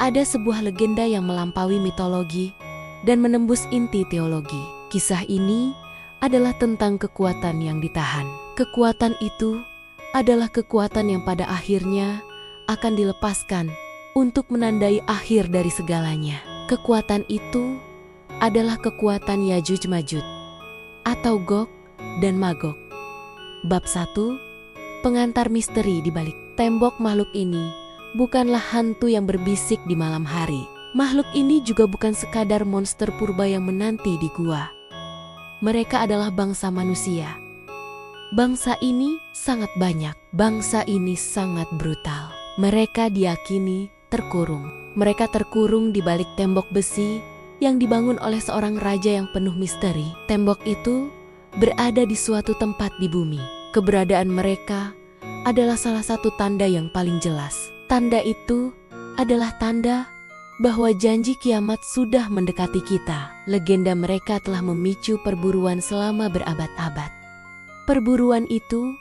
Ada sebuah legenda yang melampaui mitologi dan menembus inti teologi. Kisah ini adalah tentang kekuatan yang ditahan. Kekuatan itu adalah kekuatan yang pada akhirnya akan dilepaskan untuk menandai akhir dari segalanya. Kekuatan itu adalah kekuatan Yajuj Majuj atau Gog dan Magog. Bab 1. Pengantar misteri di balik tembok makhluk ini bukanlah hantu yang berbisik di malam hari. Makhluk ini juga bukan sekadar monster purba yang menanti di gua. Mereka adalah bangsa manusia. Bangsa ini sangat banyak. Bangsa ini sangat brutal. Mereka diyakini terkurung. Mereka terkurung di balik tembok besi yang dibangun oleh seorang raja yang penuh misteri. Tembok itu berada di suatu tempat di bumi. Keberadaan mereka adalah salah satu tanda yang paling jelas. Tanda itu adalah tanda bahwa janji kiamat sudah mendekati kita. Legenda mereka telah memicu perburuan selama berabad-abad. Perburuan itu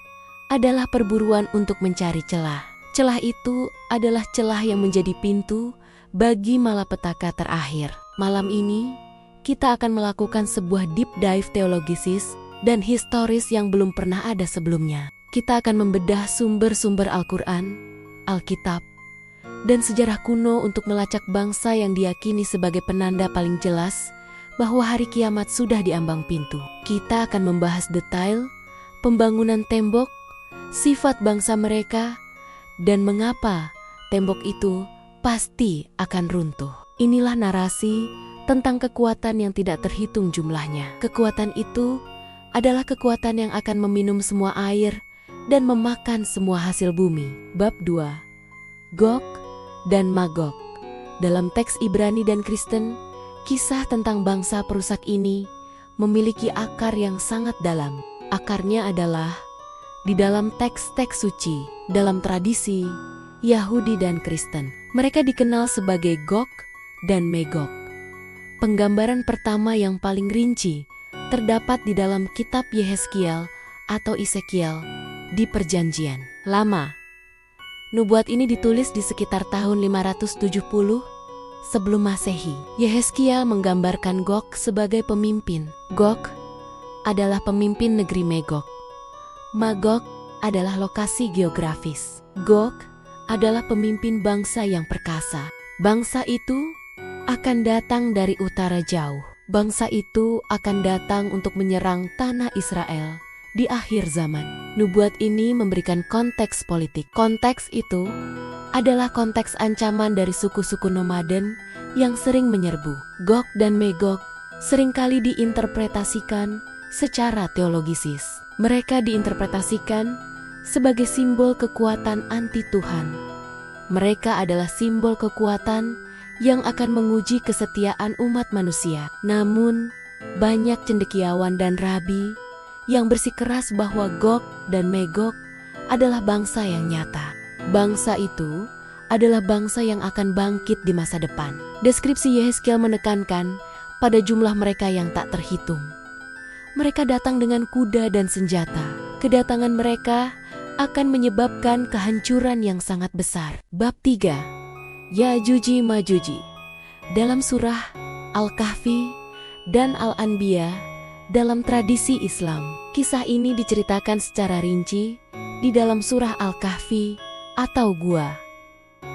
adalah perburuan untuk mencari celah. Celah itu adalah celah yang menjadi pintu bagi malapetaka terakhir. Malam ini, kita akan melakukan sebuah deep dive teologisis dan historis yang belum pernah ada sebelumnya. Kita akan membedah sumber-sumber Al-Quran, Alkitab, dan sejarah kuno untuk melacak bangsa yang diyakini sebagai penanda paling jelas bahwa hari kiamat sudah diambang pintu. Kita akan membahas detail pembangunan tembok, sifat bangsa mereka, dan mengapa tembok itu pasti akan runtuh. Inilah narasi tentang kekuatan yang tidak terhitung jumlahnya. Kekuatan itu adalah kekuatan yang akan meminum semua air dan memakan semua hasil bumi. Bab 2. Gog dan Magog. Dalam teks Ibrani dan Kristen, kisah tentang bangsa perusak ini memiliki akar yang sangat dalam. Akarnya adalah di dalam teks-teks suci, dalam tradisi Yahudi dan Kristen. Mereka dikenal sebagai Gog dan Magog. Penggambaran pertama yang paling rinci terdapat di dalam kitab Yehezkiel atau Ezekiel di Perjanjian Lama. Nubuat ini ditulis di sekitar tahun 570 sebelum Masehi. Yehezkiel menggambarkan Gog sebagai pemimpin. Gog adalah pemimpin negeri Magog. Magog adalah lokasi geografis. Gog adalah pemimpin bangsa yang perkasa. Bangsa itu akan datang dari utara jauh. Bangsa itu akan datang untuk menyerang tanah Israel di akhir zaman. Nubuat ini memberikan konteks politik. Konteks itu adalah konteks ancaman dari suku-suku nomaden yang sering menyerbu. Gog dan Magog seringkali diinterpretasikan secara teologisis. Mereka diinterpretasikan sebagai simbol kekuatan anti Tuhan. Mereka adalah simbol kekuatan yang akan menguji kesetiaan umat manusia. Namun, banyak cendekiawan dan rabi yang bersikeras bahwa Gog dan Magog adalah bangsa yang nyata. Bangsa itu adalah bangsa yang akan bangkit di masa depan. Deskripsi Yehezkiel menekankan pada jumlah mereka yang tak terhitung. Mereka datang dengan kuda dan senjata. Kedatangan mereka akan menyebabkan kehancuran yang sangat besar. Bab 3. Yajuji Majuji. Dalam surah Al-Kahfi dan Al-Anbiya, dalam tradisi Islam, kisah ini diceritakan secara rinci di dalam surah Al-Kahfi atau Gua.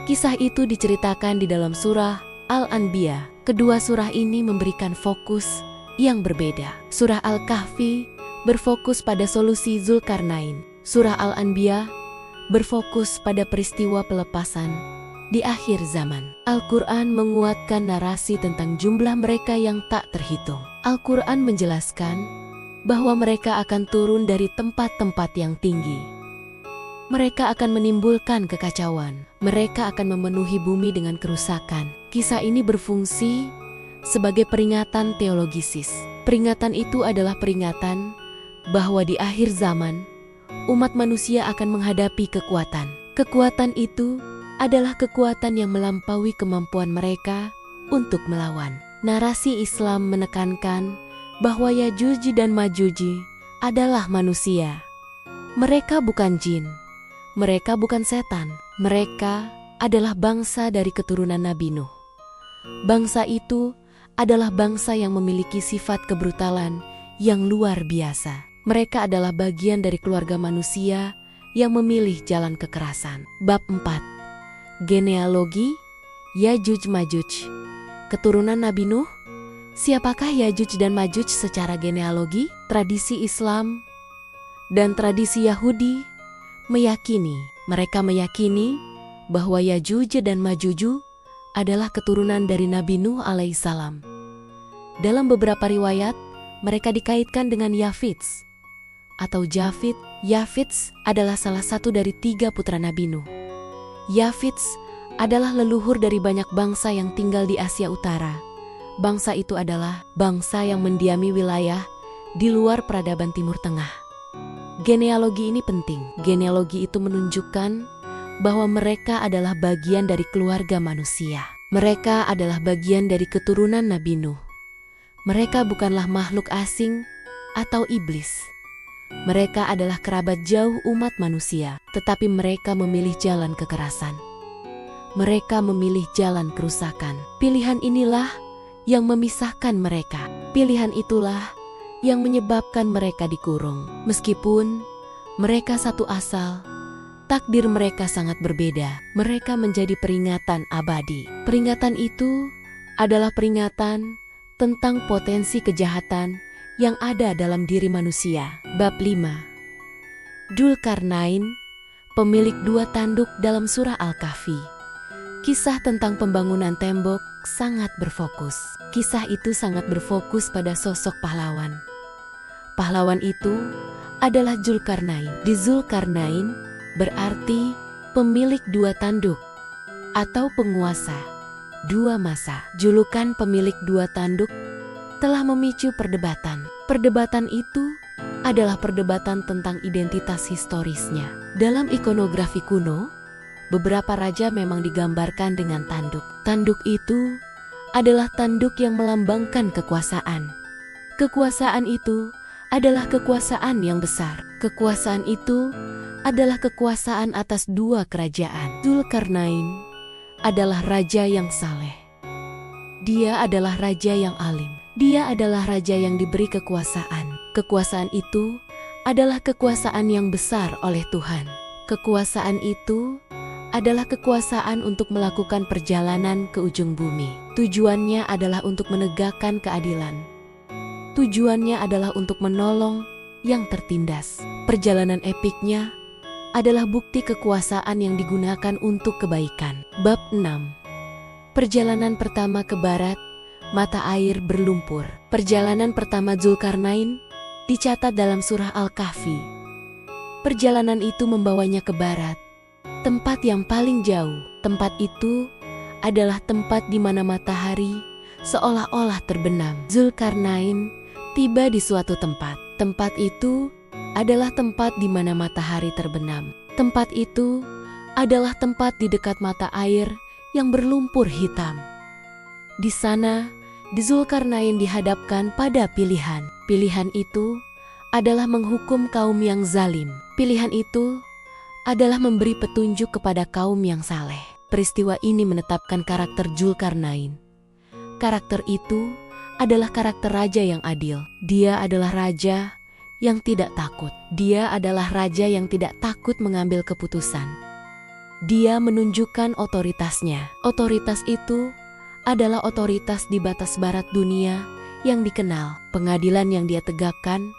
Kisah itu diceritakan di dalam surah Al-Anbiya. Kedua surah ini memberikan fokus yang berbeda. Surah Al-Kahfi berfokus pada solusi Zulkarnain. Surah Al-Anbiya berfokus pada peristiwa pelepasan di akhir zaman. Al-Quran menguatkan narasi tentang jumlah mereka yang tak terhitung. Al-Quran menjelaskan bahwa mereka akan turun dari tempat-tempat yang tinggi. Mereka akan menimbulkan kekacauan. Mereka akan memenuhi bumi dengan kerusakan. Kisah ini berfungsi sebagai peringatan teologisis. Peringatan itu adalah peringatan bahwa di akhir zaman, umat manusia akan menghadapi kekuatan. Kekuatan itu adalah kekuatan yang melampaui kemampuan mereka untuk melawan. Narasi Islam menekankan bahwa Yajuj dan Majuj adalah manusia. Mereka bukan jin. Mereka bukan setan. Mereka adalah bangsa dari keturunan Nabi Nuh. Bangsa itu adalah bangsa yang memiliki sifat kebrutalan yang luar biasa. Mereka adalah bagian dari keluarga manusia yang memilih jalan kekerasan. Bab 4. Genealogi Yajuj Majuj. Keturunan Nabi Nuh. Siapakah Yajuj dan Majuj secara genealogi? Tradisi Islam dan tradisi Yahudi mereka meyakini bahwa Yajuj dan Majuj adalah keturunan dari Nabi Nuh alaihissalam. Dalam beberapa riwayat, mereka dikaitkan dengan Yafits atau Jafit. Yafits adalah salah satu dari 3 putra Nabi Nuh. Yafits adalah leluhur dari banyak bangsa yang tinggal di Asia Utara. Bangsa itu adalah bangsa yang mendiami wilayah di luar peradaban Timur Tengah. Genealogi ini penting. Genealogi itu menunjukkan bahwa mereka adalah bagian dari keluarga manusia. Mereka adalah bagian dari keturunan Nabi Nuh. Mereka bukanlah makhluk asing atau iblis. Mereka adalah kerabat jauh umat manusia, tetapi mereka memilih jalan kekerasan. Mereka memilih jalan kerusakan. Pilihan inilah yang memisahkan mereka. Pilihan itulah yang menyebabkan mereka dikurung. Meskipun mereka satu asal, takdir mereka sangat berbeda. Mereka menjadi peringatan abadi. Peringatan itu adalah peringatan tentang potensi kejahatan yang ada dalam diri manusia. Bab 5. Dzulkarnain, pemilik 2 tanduk dalam surah Al-Kahfi. Kisah tentang pembangunan tembok sangat berfokus. Kisah itu sangat berfokus pada sosok pahlawan. Pahlawan itu adalah Dzulkarnain. Di Dzulkarnain berarti pemilik 2 tanduk atau penguasa 2 masa. Julukan pemilik 2 tanduk telah memicu perdebatan. Perdebatan itu adalah perdebatan tentang identitas historisnya. Dalam ikonografi kuno, beberapa raja memang digambarkan dengan tanduk. Tanduk itu adalah tanduk yang melambangkan kekuasaan. Kekuasaan itu adalah kekuasaan yang besar. Kekuasaan itu adalah kekuasaan atas 2 kerajaan. Dzulkarnain adalah raja yang saleh. Dia adalah raja yang alim. Dia adalah raja yang diberi kekuasaan. Kekuasaan itu adalah kekuasaan yang besar oleh Tuhan. Kekuasaan itu adalah kekuasaan untuk melakukan perjalanan ke ujung bumi. Tujuannya adalah untuk menegakkan keadilan. Tujuannya adalah untuk menolong yang tertindas. Perjalanan epiknya adalah bukti kekuasaan yang digunakan untuk kebaikan. Bab 6. Perjalanan pertama ke barat, mata air berlumpur. Perjalanan pertama Dzulkarnain dicatat dalam surah Al-Kahfi. Perjalanan itu membawanya ke barat, tempat yang paling jauh. Tempat itu adalah tempat di mana matahari seolah-olah terbenam. Dzulkarnain tiba di suatu tempat. Tempat itu adalah tempat di mana matahari terbenam. Tempat itu adalah tempat di dekat mata air yang berlumpur hitam. Di sana, Dzulkarnain dihadapkan pada pilihan. Pilihan itu adalah menghukum kaum yang zalim. Pilihan itu adalah memberi petunjuk kepada kaum yang saleh. Peristiwa ini menetapkan karakter Dzulkarnain. Karakter itu adalah karakter raja yang adil. Dia adalah raja yang tidak takut. Dia adalah raja yang tidak takut mengambil keputusan. Dia menunjukkan otoritasnya. Otoritas itu adalah otoritas di batas barat dunia yang dikenal. Pengadilan yang dia tegakkan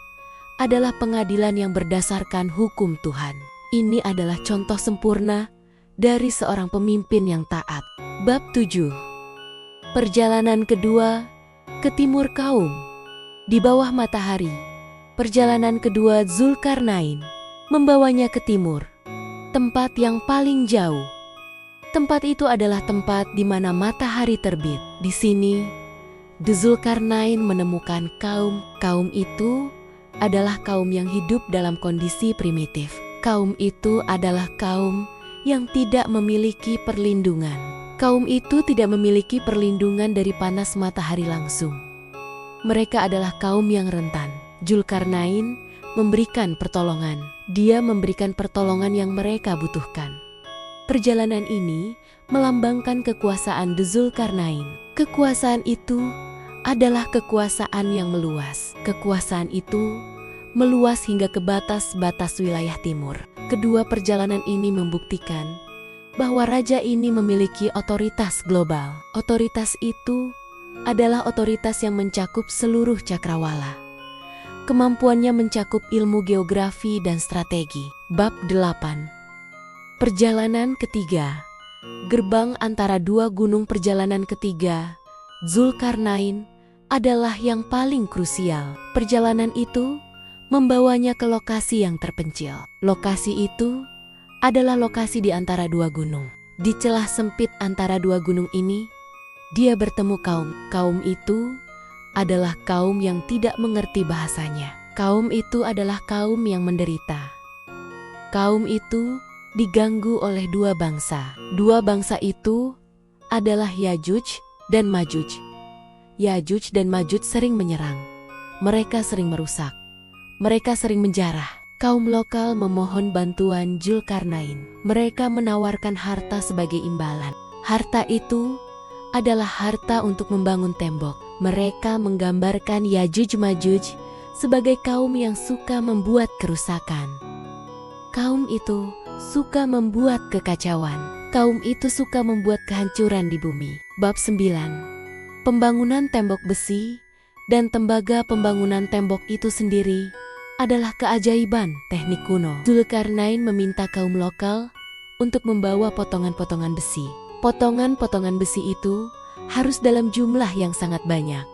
adalah pengadilan yang berdasarkan hukum Tuhan. Ini adalah contoh sempurna dari seorang pemimpin yang taat. Bab 7. Perjalanan kedua ke timur kaum. Di bawah matahari, perjalanan kedua Dzulkarnain membawanya ke timur, tempat yang paling jauh. Tempat itu adalah tempat di mana matahari terbit. Di sini, Dzulkarnain menemukan kaum itu adalah kaum yang hidup dalam kondisi primitif. Kaum itu adalah kaum yang tidak memiliki perlindungan. Kaum itu tidak memiliki perlindungan dari panas matahari langsung. Mereka adalah kaum yang rentan. Dzulkarnain memberikan pertolongan. Dia memberikan pertolongan yang mereka butuhkan. Perjalanan ini melambangkan kekuasaan Dzulkarnain. Kekuasaan itu adalah kekuasaan yang meluas. Kekuasaan itu meluas hingga ke batas-batas wilayah timur. Kedua perjalanan ini membuktikan bahwa raja ini memiliki otoritas global. Otoritas itu adalah otoritas yang mencakup seluruh cakrawala. Kemampuannya mencakup ilmu geografi dan strategi. Bab 8. Perjalanan ketiga. Gerbang antara dua gunung. Perjalanan ketiga Dzulkarnain adalah yang paling krusial. Perjalanan itu membawanya ke lokasi yang terpencil. Lokasi itu adalah lokasi di antara dua gunung. Di celah sempit antara dua gunung ini, dia bertemu kaum. Kaum itu adalah kaum yang tidak mengerti bahasanya. Kaum itu adalah kaum yang menderita. Kaum itu diganggu oleh dua bangsa. Dua bangsa itu adalah Yajuj dan Majuj. Yajuj dan Majuj sering menyerang. Mereka sering merusak. Mereka sering menjarah. Kaum lokal memohon bantuan Dzulkarnain. Mereka menawarkan harta sebagai imbalan. Harta itu adalah harta untuk membangun tembok. Mereka menggambarkan Yajuj Majuj sebagai kaum yang suka membuat kerusakan. Kaum itu suka membuat kekacauan. Kaum itu suka membuat kehancuran di bumi. Bab 9. Pembangunan tembok besi dan tembaga. Pembangunan tembok itu sendiri adalah keajaiban teknik kuno. Dzulkarnain meminta kaum lokal untuk membawa potongan-potongan besi. Potongan-potongan besi itu harus dalam jumlah yang sangat banyak.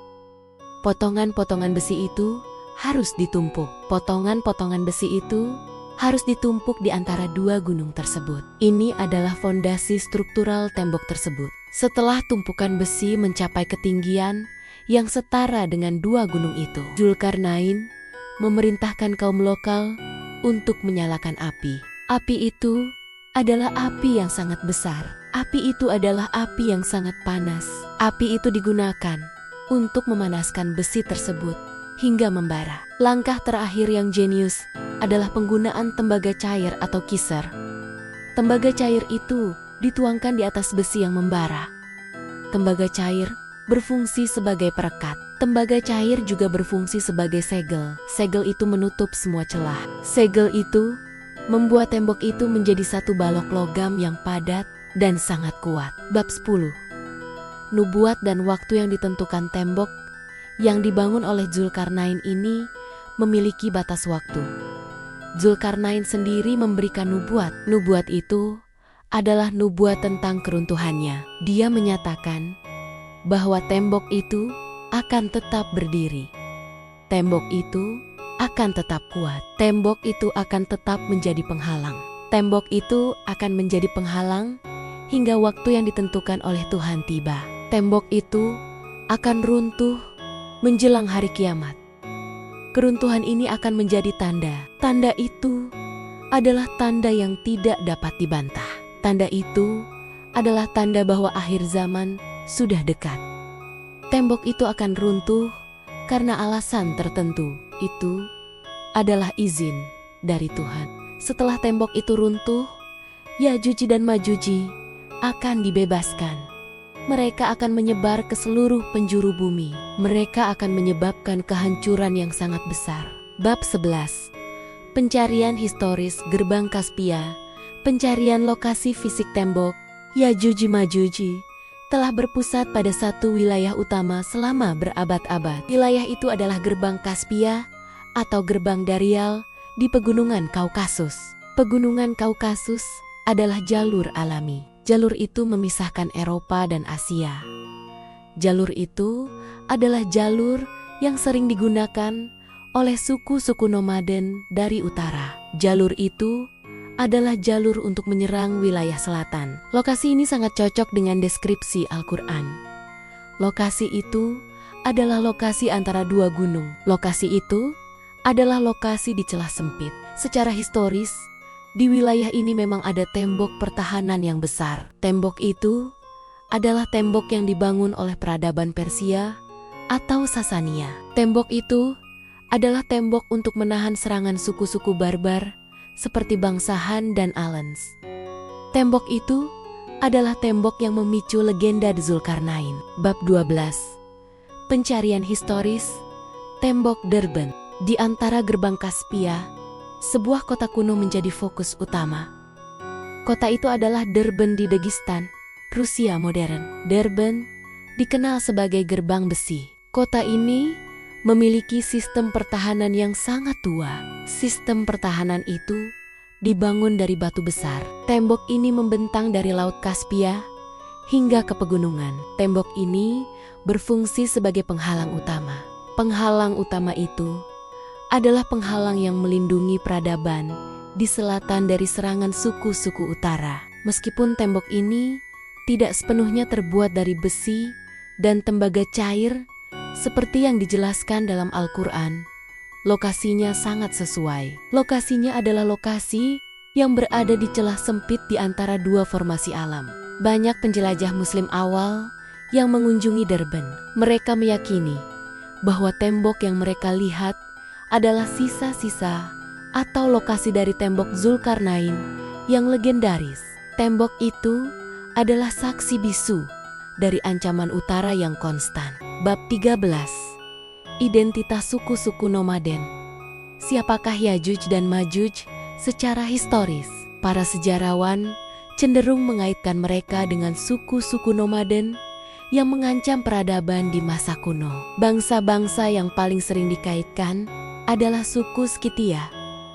Potongan-potongan besi itu harus ditumpuk. Potongan-potongan besi itu harus ditumpuk di antara dua gunung tersebut. Ini adalah fondasi struktural tembok tersebut. Setelah tumpukan besi mencapai ketinggian yang setara dengan dua gunung itu, Dzulkarnain memerintahkan kaum lokal untuk menyalakan api. Api itu adalah api yang sangat besar. Api itu adalah api yang sangat panas. Api itu digunakan untuk memanaskan besi tersebut hingga membara. Langkah terakhir yang jenius adalah penggunaan tembaga cair atau kisar. Tembaga cair itu dituangkan di atas besi yang membara. Tembaga cair berfungsi sebagai perekat. Tembaga cair juga berfungsi sebagai segel. Segel itu menutup semua celah. Segel itu membuat tembok itu menjadi satu balok logam yang padat dan sangat kuat. Bab 10. Nubuat dan waktu yang ditentukan. Tembok yang dibangun oleh Dzulkarnain ini memiliki batas waktu. Dzulkarnain sendiri memberikan nubuat. Nubuat itu adalah nubuat tentang keruntuhannya. Dia menyatakan bahwa tembok itu akan tetap berdiri. Tembok itu akan tetap kuat. Tembok itu akan tetap menjadi penghalang. Tembok itu akan menjadi penghalang hingga waktu yang ditentukan oleh Tuhan tiba. Tembok itu akan runtuh menjelang hari kiamat. Keruntuhan ini akan menjadi tanda. Tanda itu adalah tanda yang tidak dapat dibantah. Tanda itu adalah tanda bahwa akhir zaman sudah dekat. Tembok itu akan runtuh karena alasan tertentu. Itu adalah izin dari Tuhan. Setelah tembok itu runtuh, Yajuj dan Majuj akan dibebaskan. Mereka akan menyebar ke seluruh penjuru bumi. Mereka akan menyebabkan kehancuran yang sangat besar. Bab 11. Pencarian historis Gerbang Kaspia. Pencarian lokasi fisik tembok. Yajuj Majuj telah berpusat pada satu wilayah utama selama berabad-abad. Wilayah itu adalah Gerbang Kaspia atau Gerbang Darial di Pegunungan Kaukasus. Pegunungan Kaukasus adalah jalur alami. Jalur itu memisahkan Eropa dan Asia. Jalur itu adalah jalur yang sering digunakan oleh suku-suku nomaden dari utara. Jalur itu adalah jalur untuk menyerang wilayah selatan. Lokasi ini sangat cocok dengan deskripsi Al-Quran. Lokasi itu adalah lokasi antara dua gunung. Lokasi itu adalah lokasi di celah sempit. Secara historis, di wilayah ini memang ada tembok pertahanan yang besar. Tembok itu adalah tembok yang dibangun oleh peradaban Persia atau Sasania. Tembok itu adalah tembok untuk menahan serangan suku-suku barbar seperti bangsa Han dan Alans. Tembok itu adalah tembok yang memicu legenda Zulkarnain. Bab 12. Pencarian historis Tembok Derben. Di antara gerbang Kaspia, sebuah kota kuno menjadi fokus utama. Kota itu adalah Derben di Dagestan, Rusia modern. Derben dikenal sebagai gerbang besi. Kota ini memiliki sistem pertahanan yang sangat tua. Sistem pertahanan itu dibangun dari batu besar. Tembok ini membentang dari Laut Kaspia hingga ke pegunungan. Tembok ini berfungsi sebagai penghalang utama. Penghalang utama itu adalah penghalang yang melindungi peradaban di selatan dari serangan suku-suku utara. Meskipun tembok ini tidak sepenuhnya terbuat dari besi dan tembaga cair seperti yang dijelaskan dalam Al-Quran, lokasinya sangat sesuai. Lokasinya adalah lokasi yang berada di celah sempit di antara dua formasi alam. Banyak penjelajah Muslim awal yang mengunjungi Derben. Mereka meyakini bahwa tembok yang mereka lihat adalah sisa-sisa atau lokasi dari tembok Zulkarnain yang legendaris. Tembok itu adalah saksi bisu dari ancaman utara yang konstan. Bab 13. Identitas suku-suku nomaden. Siapakah Yajuj dan Majuj secara historis? Para sejarawan cenderung mengaitkan mereka dengan suku-suku nomaden yang mengancam peradaban di masa kuno. Bangsa-bangsa yang paling sering dikaitkan adalah suku Skythia,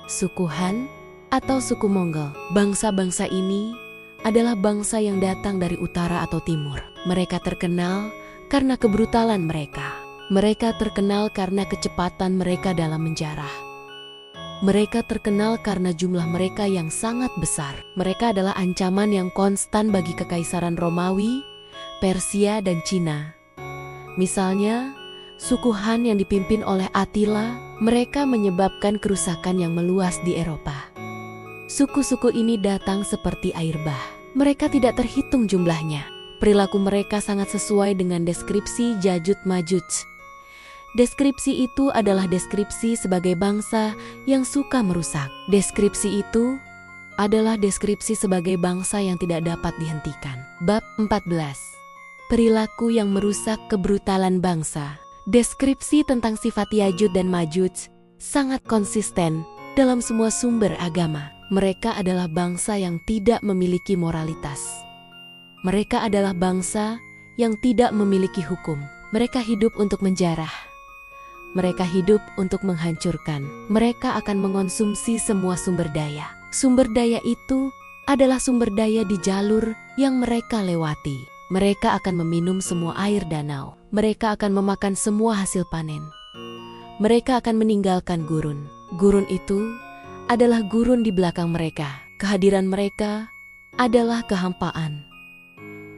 suku Han, atau suku Mongol. Bangsa-bangsa ini adalah bangsa yang datang dari utara atau timur. Mereka terkenal karena kebrutalan mereka. Mereka terkenal karena kecepatan mereka dalam menjarah. Mereka terkenal karena jumlah mereka yang sangat besar. Mereka adalah ancaman yang konstan bagi kekaisaran Romawi, Persia, dan Cina. Misalnya, suku Han yang dipimpin oleh Attila, mereka menyebabkan kerusakan yang meluas di Eropa. Suku-suku ini datang seperti air bah. Mereka tidak terhitung jumlahnya. Perilaku mereka sangat sesuai dengan deskripsi Yajuj Majuj. Deskripsi itu adalah deskripsi sebagai bangsa yang suka merusak. Deskripsi itu adalah deskripsi sebagai bangsa yang tidak dapat dihentikan. Bab 14. Perilaku yang merusak kebrutalan bangsa. Deskripsi tentang sifat Yajuj dan Majuj sangat konsisten dalam semua sumber agama. Mereka adalah bangsa yang tidak memiliki moralitas. Mereka adalah bangsa yang tidak memiliki hukum. Mereka hidup untuk menjarah. Mereka hidup untuk menghancurkan. Mereka akan mengonsumsi semua sumber daya. Sumber daya itu adalah sumber daya di jalur yang mereka lewati. Mereka akan meminum semua air danau. Mereka akan memakan semua hasil panen. Mereka akan meninggalkan gurun. Gurun itu adalah gurun di belakang mereka. Kehadiran mereka adalah kehampaan.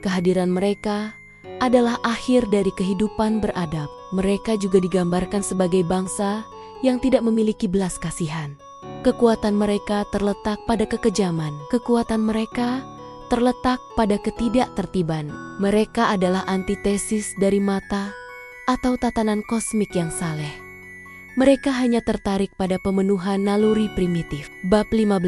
Kehadiran mereka adalah akhir dari kehidupan beradab. Mereka juga digambarkan sebagai bangsa yang tidak memiliki belas kasihan. Kekuatan mereka terletak pada kekejaman. Kekuatan mereka terletak pada ketidaktertiban. Mereka adalah antitesis dari mata atau tatanan kosmik yang saleh. Mereka hanya tertarik pada pemenuhan naluri primitif. Bab 15.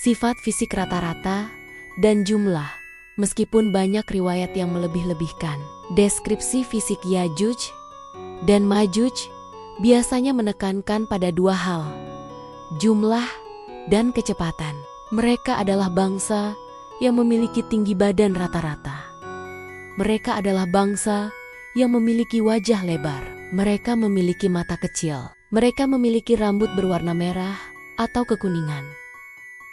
Sifat fisik rata-rata dan jumlah, meskipun banyak riwayat yang melebih-lebihkan. Deskripsi fisik Yajuj dan Majuj biasanya menekankan pada dua hal, jumlah dan kecepatan. Mereka adalah bangsa yang memiliki tinggi badan rata-rata. Mereka adalah bangsa yang memiliki wajah lebar. Mereka memiliki mata kecil. Mereka memiliki rambut berwarna merah atau kekuningan.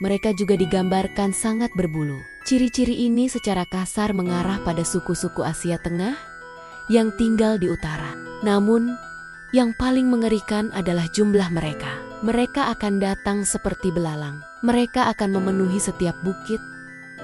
Mereka juga digambarkan sangat berbulu. Ciri-ciri ini secara kasar mengarah pada suku-suku Asia Tengah yang tinggal di utara. Namun, yang paling mengerikan adalah jumlah mereka. Mereka akan datang seperti belalang. Mereka akan memenuhi setiap bukit.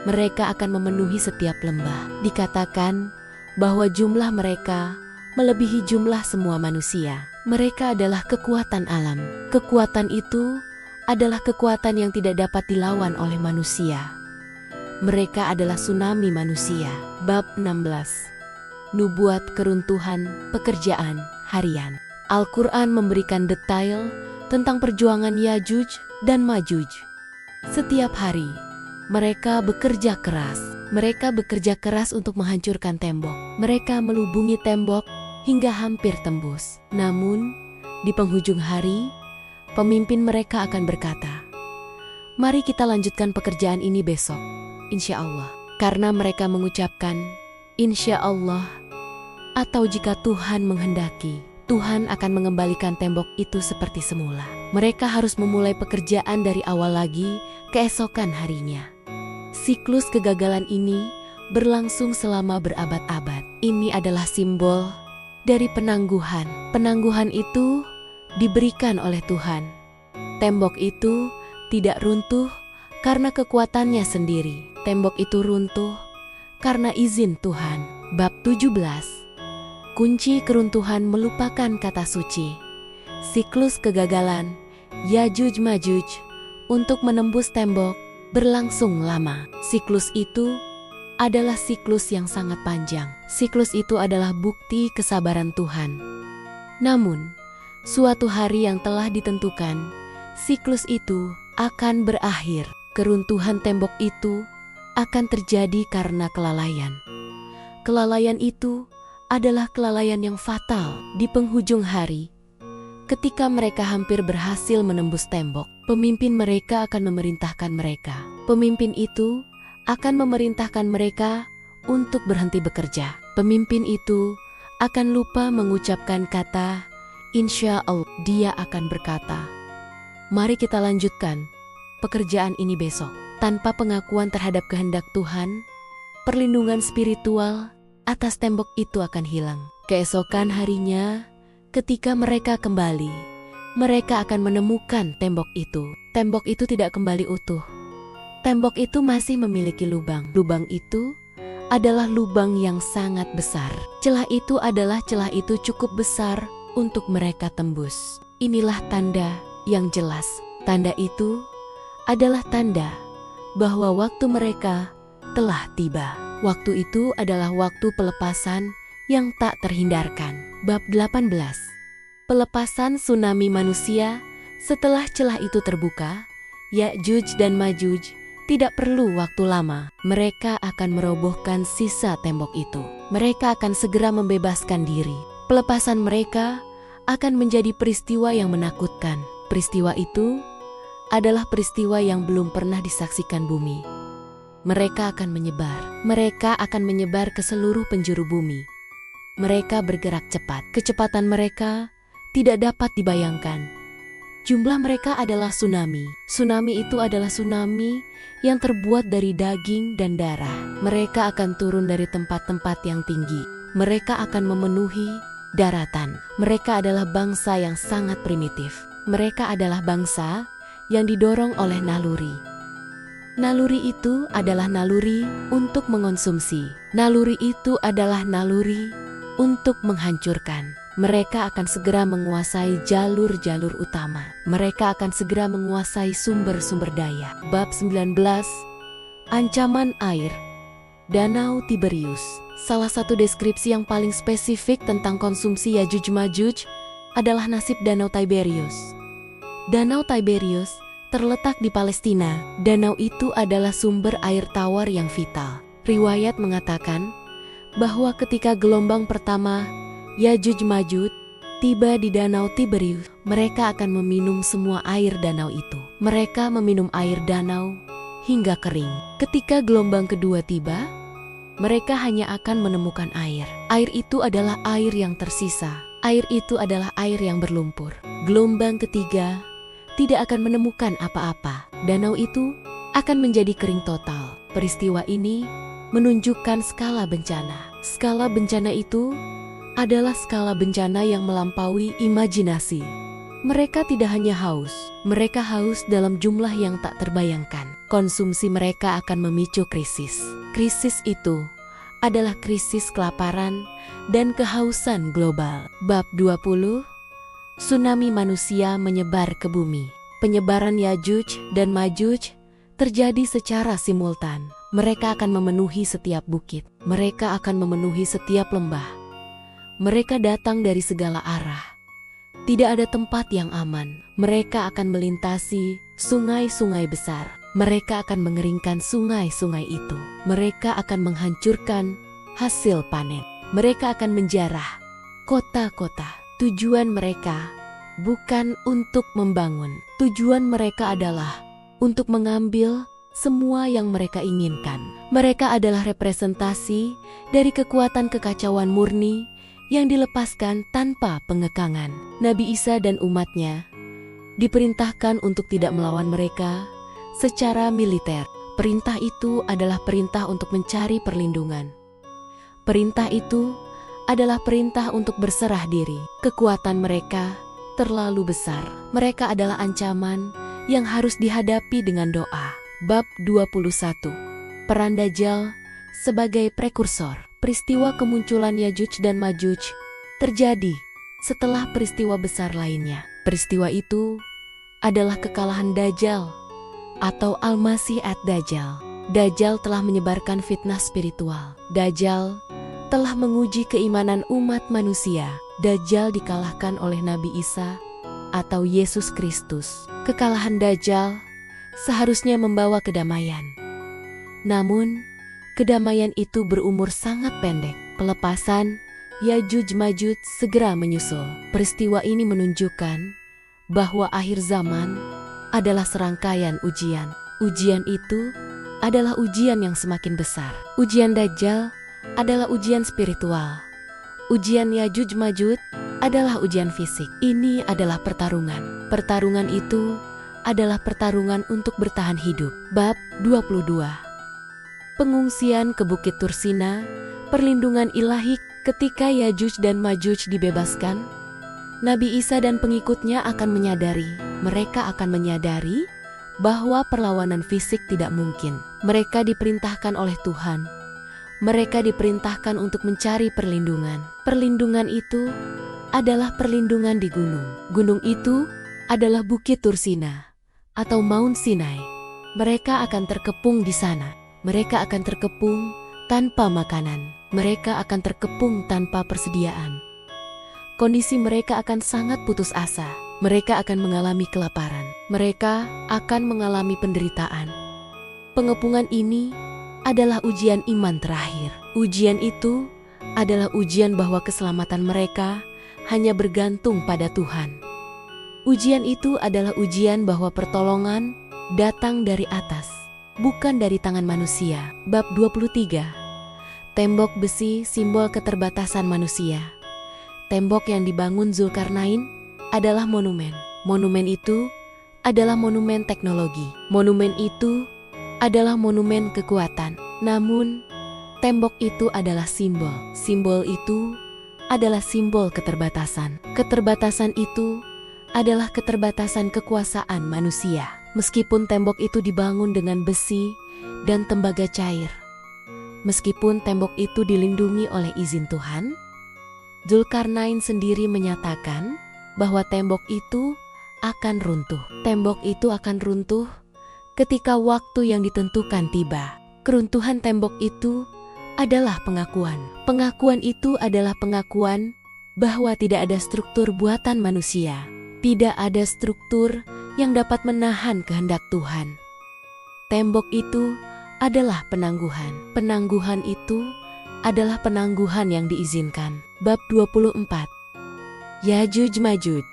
Mereka akan memenuhi setiap lembah. Dikatakan bahwa jumlah mereka melebihi jumlah semua manusia. Mereka adalah kekuatan alam. Kekuatan itu adalah kekuatan yang tidak dapat dilawan oleh manusia. Mereka adalah tsunami manusia. Bab 16. Nubuat keruntuhan pekerjaan harian. Al-Quran memberikan detail tentang perjuangan Yajuj dan Majuj. Setiap hari, Mereka bekerja keras. Mereka bekerja keras untuk menghancurkan tembok. Mereka melubungi tembok hingga hampir tembus. Namun, di penghujung hari, pemimpin mereka akan berkata, "Mari kita lanjutkan pekerjaan ini besok, insya Allah." Karena mereka mengucapkan, "Insya Allah," atau jika Tuhan menghendaki, Tuhan akan mengembalikan tembok itu seperti semula. Mereka harus memulai pekerjaan dari awal lagi keesokan harinya. Siklus kegagalan ini berlangsung selama berabad-abad. Ini adalah simbol dari penangguhan. Penangguhan itu diberikan oleh Tuhan. Tembok itu tidak runtuh karena kekuatannya sendiri. Tembok itu runtuh karena izin Tuhan. Bab 17. Kunci keruntuhan melupakan kata suci. Siklus kegagalan Yajuj Majuj untuk menembus tembok berlangsung lama. Siklus itu adalah siklus yang sangat panjang. Siklus itu adalah bukti kesabaran Tuhan. Namun, suatu hari yang telah ditentukan, siklus itu akan berakhir. Keruntuhan tembok itu akan terjadi karena kelalaian. Kelalaian itu adalah kelalaian yang fatal. Di penghujung hari, ketika mereka hampir berhasil menembus tembok, pemimpin mereka akan memerintahkan mereka. Pemimpin itu akan memerintahkan mereka untuk berhenti bekerja. Pemimpin itu akan lupa mengucapkan kata insya Allah. Dia akan berkata, "Mari kita lanjutkan pekerjaan ini besok." Tanpa pengakuan terhadap kehendak Tuhan, perlindungan spiritual atas tembok itu akan hilang. Keesokan harinya, ketika mereka kembali, mereka akan menemukan tembok itu. Tembok itu tidak kembali utuh. Tembok itu masih memiliki lubang. Lubang itu adalah lubang yang sangat besar. Celah itu adalah celah itu cukup besar untuk mereka tembus. Inilah tanda yang jelas. Tanda itu adalah tanda bahwa waktu mereka telah tiba. Waktu itu adalah waktu pelepasan yang tak terhindarkan. Bab 18. Pelepasan tsunami manusia. Setelah celah itu terbuka, Yajuj dan Majuj tidak perlu waktu lama. Mereka akan merobohkan sisa tembok itu. Mereka akan segera membebaskan diri. Pelepasan mereka akan menjadi peristiwa yang menakutkan. Peristiwa itu adalah peristiwa yang belum pernah disaksikan bumi. Mereka akan menyebar. Mereka akan menyebar ke seluruh penjuru bumi. Mereka bergerak cepat. Kecepatan mereka tidak dapat dibayangkan. Jumlah mereka adalah tsunami. Tsunami itu adalah tsunami yang terbuat dari daging dan darah. Mereka akan turun dari tempat-tempat yang tinggi. Mereka akan memenuhi daratan. Mereka adalah bangsa yang sangat primitif. Mereka adalah bangsa yang didorong oleh naluri. Naluri itu adalah naluri untuk mengonsumsi. Naluri itu adalah naluri untuk menghancurkan. Mereka akan segera menguasai jalur-jalur utama. Mereka akan segera menguasai sumber-sumber daya. Bab 19. Ancaman air. Danau Tiberius. Salah satu deskripsi yang paling spesifik tentang konsumsi Yajuj Majuj adalah nasib Danau Tiberius. Danau Tiberius terletak di Palestina. Danau itu adalah sumber air tawar yang vital. Riwayat mengatakan bahwa ketika gelombang pertama Yajuj Majuj tiba di Danau Tiberius, mereka akan meminum semua air danau itu. Mereka meminum air danau hingga kering. Ketika gelombang kedua tiba, mereka hanya akan menemukan air. Air itu adalah air yang tersisa. Air itu adalah air yang berlumpur. Gelombang ketiga tidak akan menemukan apa-apa. Danau itu akan menjadi kering total. Peristiwa ini menunjukkan skala bencana. Skala bencana itu adalah skala bencana yang melampaui imajinasi. Mereka tidak hanya haus, mereka haus dalam jumlah yang tak terbayangkan. Konsumsi mereka akan memicu krisis. Krisis itu adalah krisis kelaparan dan kehausan global. Bab 20. Tsunami manusia menyebar ke bumi. Penyebaran Yajuj dan Majuj terjadi secara simultan. Mereka akan memenuhi setiap bukit. Mereka akan memenuhi setiap lembah. Mereka datang dari segala arah. Tidak ada tempat yang aman. Mereka akan melintasi sungai-sungai besar. Mereka akan mengeringkan sungai-sungai itu. Mereka akan menghancurkan hasil panen. Mereka akan menjarah kota-kota. Tujuan mereka bukan untuk membangun. Tujuan mereka adalah untuk mengambil semua yang mereka inginkan. Mereka adalah representasi dari kekuatan kekacauan murni yang dilepaskan tanpa pengekangan. Nabi Isa dan umatnya diperintahkan untuk tidak melawan mereka secara militer. Perintah itu adalah perintah untuk mencari perlindungan. Perintah itu adalah perintah untuk berserah diri. Kekuatan mereka terlalu besar. Mereka adalah ancaman yang harus dihadapi dengan doa. Bab 21. Peran Dajjal sebagai prekursor. Peristiwa kemunculan Yajuj dan Majuj terjadi setelah peristiwa besar lainnya. Peristiwa itu adalah kekalahan Dajjal atau Al-Masih ad-Dajjal. Dajjal telah menyebarkan fitnah spiritual. Dajjal telah menguji keimanan umat manusia. Dajjal dikalahkan oleh Nabi Isa atau Yesus Kristus. Kekalahan Dajjal seharusnya membawa kedamaian. Namun, kedamaian itu berumur sangat pendek. Pelepasan Yajuj Majuj segera menyusul. Peristiwa ini menunjukkan bahwa akhir zaman adalah serangkaian ujian. Ujian itu adalah ujian yang semakin besar. Ujian Dajjal adalah ujian spiritual. Ujian Yajuj Majuj adalah ujian fisik. Ini adalah pertarungan. Pertarungan itu adalah pertarungan untuk bertahan hidup. Bab 22. Pengungsian ke Bukit Tursina, perlindungan ilahi. Ketika Yajuj dan Majuj dibebaskan, Nabi Isa dan pengikutnya akan menyadari. Mereka akan menyadari bahwa perlawanan fisik tidak mungkin. Mereka diperintahkan oleh Tuhan. Mereka diperintahkan untuk mencari perlindungan. Perlindungan itu adalah perlindungan di gunung. Gunung itu adalah Bukit Tursina atau Mount Sinai. Mereka akan terkepung di sana. Mereka akan terkepung tanpa makanan. Mereka akan terkepung tanpa persediaan. Kondisi mereka akan sangat putus asa. Mereka akan mengalami kelaparan. Mereka akan mengalami penderitaan. Pengepungan ini adalah ujian iman terakhir. Ujian itu adalah ujian bahwa keselamatan mereka hanya bergantung pada Tuhan. Ujian itu adalah ujian bahwa pertolongan datang dari atas, bukan dari tangan manusia. Bab 23. Tembok besi simbol keterbatasan manusia. Tembok yang dibangun Zulkarnain adalah monumen. Monumen itu adalah monumen teknologi. Monumen itu adalah monumen kekuatan. Namun, tembok itu adalah simbol. Simbol itu adalah simbol keterbatasan. Keterbatasan itu adalah keterbatasan kekuasaan manusia. Meskipun tembok itu dibangun dengan besi dan tembaga cair, meskipun tembok itu dilindungi oleh izin Tuhan, Zulkarnain sendiri menyatakan bahwa tembok itu akan runtuh. Tembok itu akan runtuh ketika waktu yang ditentukan tiba. Keruntuhan tembok itu adalah pengakuan. Pengakuan itu adalah pengakuan bahwa tidak ada struktur buatan manusia. Tidak ada struktur yang dapat menahan kehendak Tuhan. Tembok itu adalah penangguhan. Penangguhan itu adalah penangguhan yang diizinkan. Bab 24. Yajuj Majuj.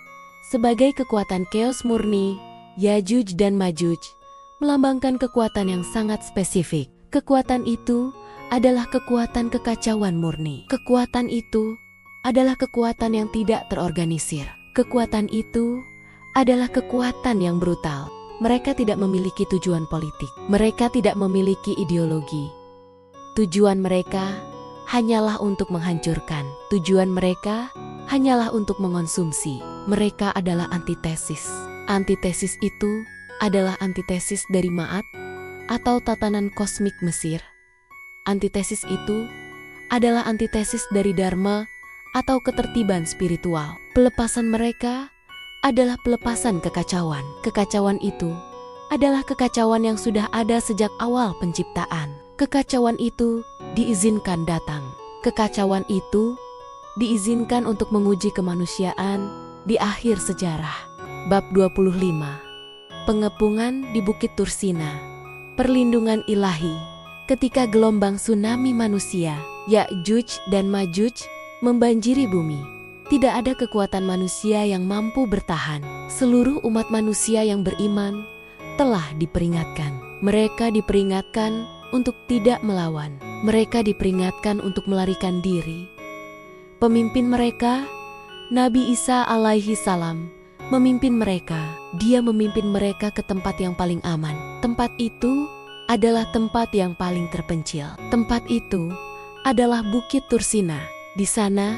Sebagai kekuatan keos murni, Yajuj dan Majuj melambangkan kekuatan yang sangat spesifik. Kekuatan itu adalah kekuatan kekacauan murni. Kekuatan itu adalah kekuatan yang tidak terorganisir. Kekuatan itu adalah kekuatan yang brutal. Mereka tidak memiliki tujuan politik. Mereka tidak memiliki ideologi. Tujuan mereka hanyalah untuk menghancurkan. Tujuan mereka hanyalah untuk mengonsumsi. Mereka adalah antitesis. Antitesis itu adalah antitesis dari Ma'at atau tatanan kosmik Mesir. Antitesis itu adalah antitesis dari Dharma atau ketertiban spiritual. Pelepasan mereka adalah pelepasan kekacauan. Kekacauan itu adalah kekacauan yang sudah ada sejak awal penciptaan. Kekacauan itu diizinkan datang. Kekacauan itu diizinkan untuk menguji kemanusiaan di akhir sejarah. Bab 25. Pengepungan di Bukit Tursina. perlindungan ilahi. Ketika gelombang tsunami manusia, Ya'juj dan Ma'juj, membanjiri bumi, tidak ada kekuatan manusia yang mampu bertahan. Seluruh umat manusia yang beriman telah diperingatkan. Mereka diperingatkan untuk tidak melawan. Mereka diperingatkan untuk melarikan diri. Pemimpin mereka, Nabi Isa alaihi salam, memimpin mereka. Dia memimpin mereka ke tempat yang paling aman. Tempat itu adalah tempat yang paling terpencil. Tempat itu adalah Bukit Tursina. Di sana,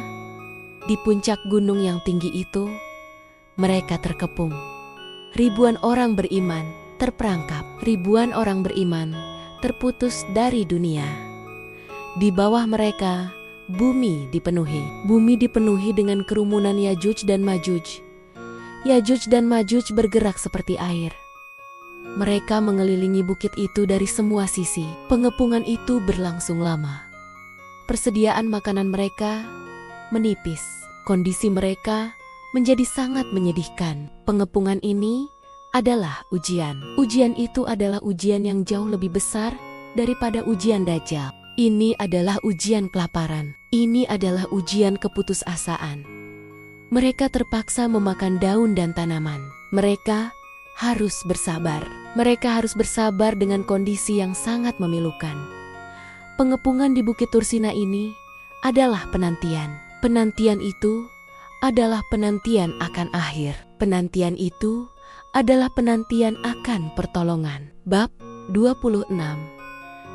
di puncak gunung yang tinggi itu, mereka terkepung. Ribuan orang beriman terperangkap. Ribuan orang beriman terputus dari dunia. Di bawah mereka, bumi dipenuhi. Bumi dipenuhi dengan kerumunan Ya'juj dan Ma'juj. Ya'juj dan Ma'juj bergerak seperti air. Mereka mengelilingi bukit itu dari semua sisi. Pengepungan itu berlangsung lama. Persediaan makanan mereka menipis. Kondisi mereka menjadi sangat menyedihkan. Pengepungan ini adalah ujian. Ujian itu adalah ujian yang jauh lebih besar daripada ujian Dajjal. Ini adalah ujian kelaparan. Ini adalah ujian keputusasaan. Mereka terpaksa memakan daun dan tanaman. Mereka harus bersabar. Mereka harus bersabar dengan kondisi yang sangat memilukan. Pengepungan di Bukit Tursina ini adalah penantian. Penantian itu adalah penantian akan akhir. Penantian itu adalah penantian akan pertolongan. Bab 26.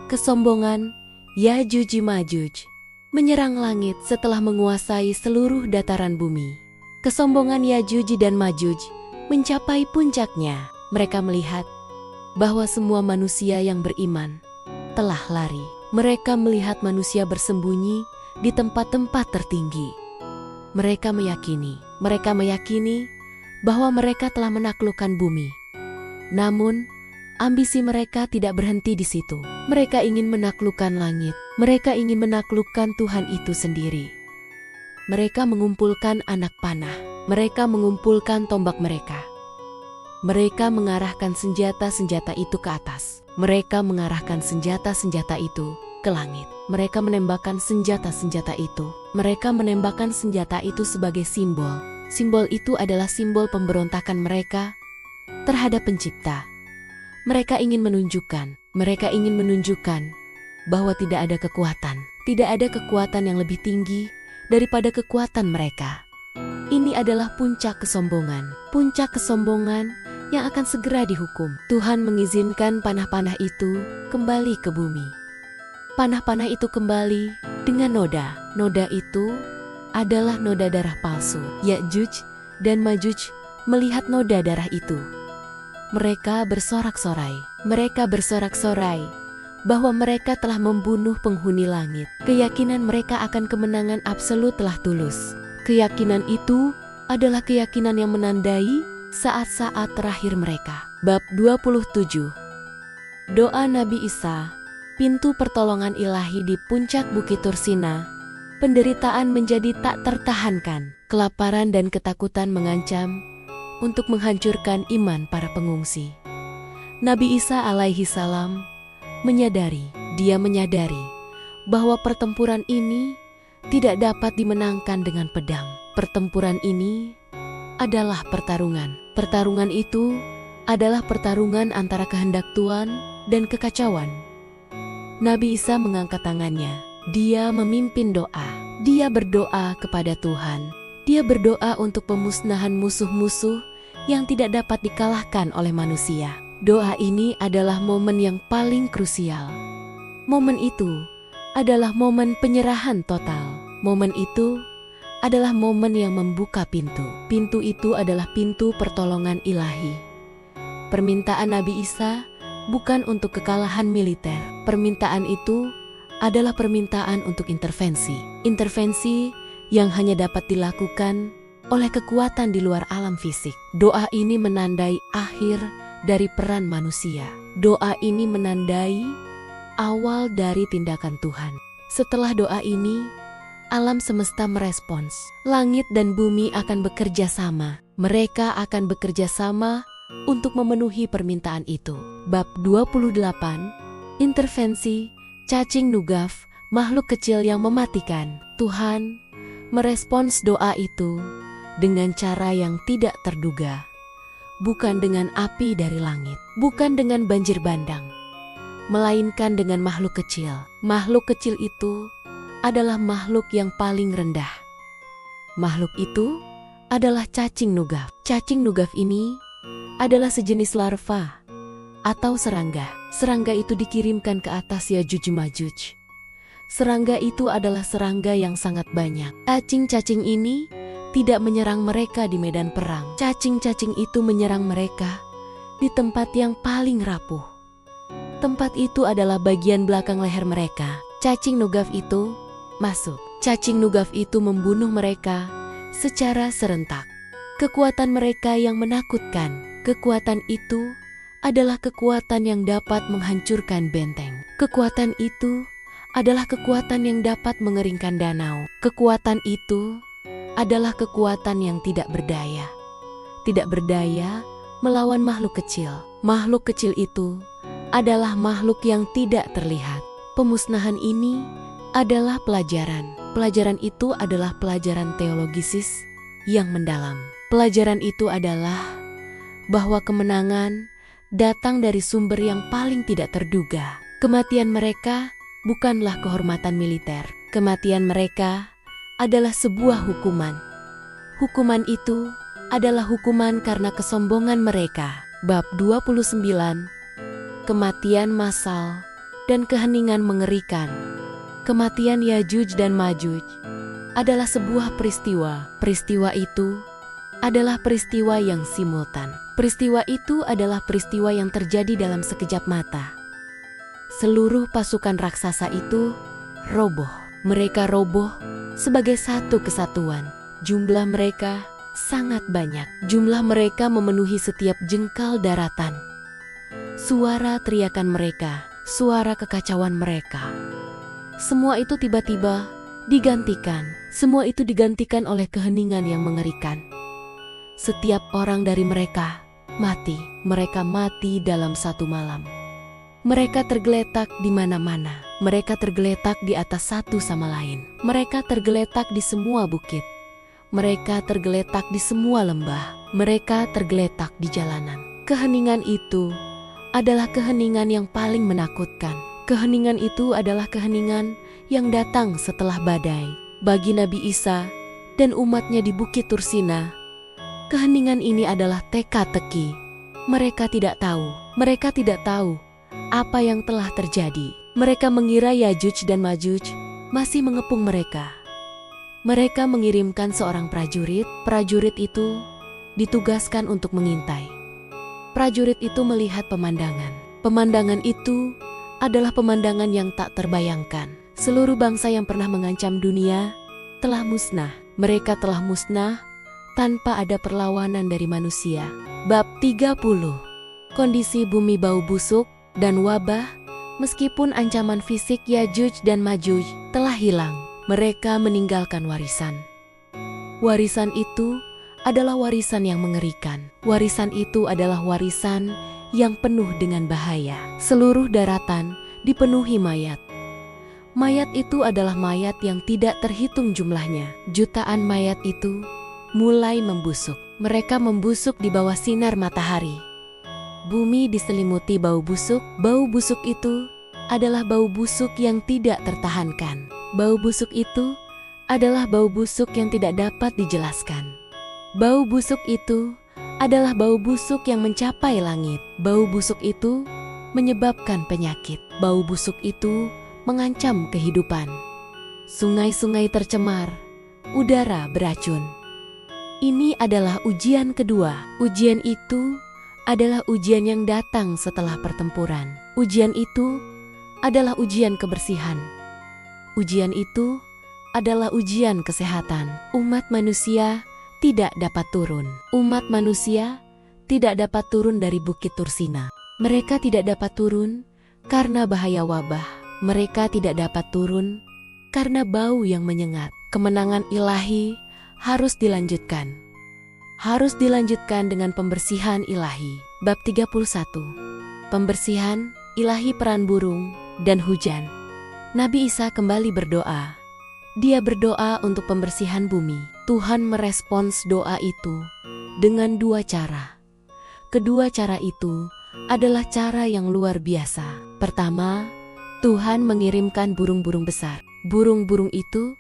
Kesombongan Ya'juj Ma'juj menyerang langit setelah menguasai seluruh dataran bumi. Kesombongan Ya'juj dan Ma'juj mencapai puncaknya. Mereka melihat bahwa semua manusia yang beriman telah lari. Mereka melihat manusia bersembunyi di tempat-tempat tertinggi. Mereka meyakini bahwa mereka telah menaklukkan bumi. Namun, ambisi mereka tidak berhenti di situ. Mereka ingin menaklukkan langit. Mereka ingin menaklukkan Tuhan itu sendiri. Mereka mengumpulkan anak panah. Mereka mengumpulkan tombak mereka. Mereka mengarahkan senjata-senjata itu ke atas. Mereka mengarahkan senjata-senjata itu ke langit. Mereka menembakkan senjata-senjata itu. Mereka menembakkan senjata itu sebagai simbol. Simbol itu adalah simbol pemberontakan mereka terhadap Pencipta. Mereka ingin menunjukkan bahwa tidak ada kekuatan yang lebih tinggi daripada kekuatan mereka. Ini adalah puncak kesombongan yang akan segera dihukum. Tuhan mengizinkan panah-panah itu kembali ke bumi. Panah-panah itu kembali dengan noda. Noda itu adalah noda darah palsu. Ya'juj dan Ma'juj melihat noda darah itu. Mereka bersorak-sorai. Bahwa mereka telah membunuh penghuni langit. Keyakinan mereka akan kemenangan absolut telah tulus. Keyakinan itu adalah keyakinan yang menandai saat-saat terakhir mereka. Bab 27. Doa Nabi Isa, pintu pertolongan ilahi di puncak Bukit Tursina. Penderitaan menjadi tak tertahankan. Kelaparan dan ketakutan mengancam untuk menghancurkan iman para pengungsi. Nabi Isa alaihi salam menyadari bahwa pertempuran ini tidak dapat dimenangkan dengan pedang. Pertempuran ini adalah pertarungan. Pertarungan itu adalah pertarungan antara kehendak Tuhan dan kekacauan. Nabi Isa mengangkat tangannya. Dia memimpin doa. Dia berdoa kepada Tuhan. Dia berdoa untuk pemusnahan musuh-musuh yang tidak dapat dikalahkan oleh manusia. Doa ini adalah momen yang paling krusial. Momen itu adalah momen penyerahan total. Momen itu adalah momen yang membuka pintu. Pintu itu adalah pintu pertolongan ilahi. Permintaan Nabi Isa bukan untuk kekalahan militer. Permintaan itu adalah permintaan untuk intervensi. Intervensi yang hanya dapat dilakukan oleh kekuatan di luar alam fisik. Doa ini menandai akhir dari peran manusia. Doa ini menandai awal dari tindakan Tuhan. Setelah doa ini, alam semesta merespons. Langit dan bumi akan bekerja sama. Mereka akan bekerja sama untuk memenuhi permintaan itu. Bab 28, Intervensi cacing nugaf, makhluk kecil yang mematikan. Tuhan merespons doa itu dengan cara yang tidak terduga. Bukan dengan api dari langit, bukan dengan banjir bandang, melainkan dengan makhluk kecil. Makhluk kecil itu adalah makhluk yang paling rendah. Makhluk itu adalah cacing nugaf. Cacing nugaf ini adalah sejenis larva atau serangga. Serangga itu dikirimkan ke atas Yajuj Majuj. Serangga itu adalah serangga yang sangat banyak. Cacing-cacing ini tidak menyerang mereka di medan perang. Cacing-cacing itu menyerang mereka di tempat yang paling rapuh. Tempat itu adalah bagian belakang leher mereka. Cacing nugaf itu masuk. Cacing nugaf itu membunuh mereka secara serentak. Kekuatan mereka yang menakutkan. Kekuatan itu adalah kekuatan yang dapat menghancurkan benteng. Kekuatan itu adalah kekuatan yang dapat mengeringkan danau. Kekuatan itu adalah kekuatan yang tidak berdaya. Tidak berdaya melawan makhluk kecil. Makhluk kecil itu adalah makhluk yang tidak terlihat. Pemusnahan ini adalah pelajaran. Pelajaran itu adalah pelajaran teologisis yang mendalam. Pelajaran itu adalah bahwa kemenangan datang dari sumber yang paling tidak terduga. Kematian mereka bukanlah kehormatan militer. Kematian mereka adalah sebuah hukuman. Hukuman itu adalah hukuman karena kesombongan mereka. Bab 29, Kematian massal dan keheningan mengerikan. Kematian Yajuj dan Majuj adalah sebuah peristiwa. Peristiwa itu adalah peristiwa yang simultan. Peristiwa itu adalah peristiwa yang terjadi dalam sekejap mata. Seluruh pasukan raksasa itu roboh. Mereka roboh sebagai satu kesatuan. Jumlah mereka sangat banyak. Jumlah mereka memenuhi setiap jengkal daratan. Suara teriakan mereka, suara kekacauan mereka. Semua itu tiba-tiba digantikan. Semua itu digantikan oleh keheningan yang mengerikan. Setiap orang dari mereka mati. Mereka mati dalam satu malam. Mereka tergeletak di mana-mana. Mereka tergeletak di atas satu sama lain. Mereka tergeletak di semua bukit. Mereka tergeletak di semua lembah. Mereka tergeletak di jalanan. Keheningan itu adalah keheningan yang paling menakutkan. Keheningan itu adalah keheningan yang datang setelah badai. Bagi Nabi Isa dan umatnya di Bukit Tursina, keheningan ini adalah teka-teki. Mereka tidak tahu apa yang telah terjadi. Mereka mengira Yajuj dan Majuj masih mengepung mereka. Mereka mengirimkan seorang prajurit. Prajurit itu ditugaskan untuk mengintai. Prajurit itu melihat pemandangan. Pemandangan itu adalah pemandangan yang tak terbayangkan. Seluruh bangsa yang pernah mengancam dunia telah musnah. Mereka telah musnah tanpa ada perlawanan dari manusia. Bab 30, Kondisi bumi bau busuk dan wabah. Meskipun ancaman fisik Yajuj dan Majuj telah hilang, mereka meninggalkan warisan. Warisan itu adalah warisan yang mengerikan. Warisan itu adalah warisan yang penuh dengan bahaya. Seluruh daratan dipenuhi mayat. Mayat itu adalah mayat yang tidak terhitung jumlahnya. Jutaan mayat itu mulai membusuk. Mereka membusuk di bawah sinar matahari. Bumi diselimuti bau busuk. Bau busuk itu adalah bau busuk yang tidak tertahankan. Bau busuk itu adalah bau busuk yang tidak dapat dijelaskan. Bau busuk itu adalah bau busuk yang mencapai langit. Bau busuk itu menyebabkan penyakit. Bau busuk itu mengancam kehidupan. Sungai-sungai tercemar, udara beracun. Ini adalah ujian kedua. Ujian itu adalah ujian yang datang setelah pertempuran. Ujian itu adalah ujian kebersihan. Ujian itu adalah ujian kesehatan. Umat manusia tidak dapat turun. Umat manusia tidak dapat turun dari Bukit Tursina. Mereka tidak dapat turun karena bahaya wabah. Mereka tidak dapat turun karena bau yang menyengat. Kemenangan ilahi harus dilanjutkan. harus dilanjutkan dengan pembersihan ilahi. Bab 31. Pembersihan ilahi peran burung dan hujan. Nabi Isa kembali berdoa. Dia berdoa untuk pembersihan bumi. Tuhan merespons doa itu dengan dua cara. Kedua cara itu adalah cara yang luar biasa. Pertama, Tuhan mengirimkan burung-burung besar. Burung-burung itu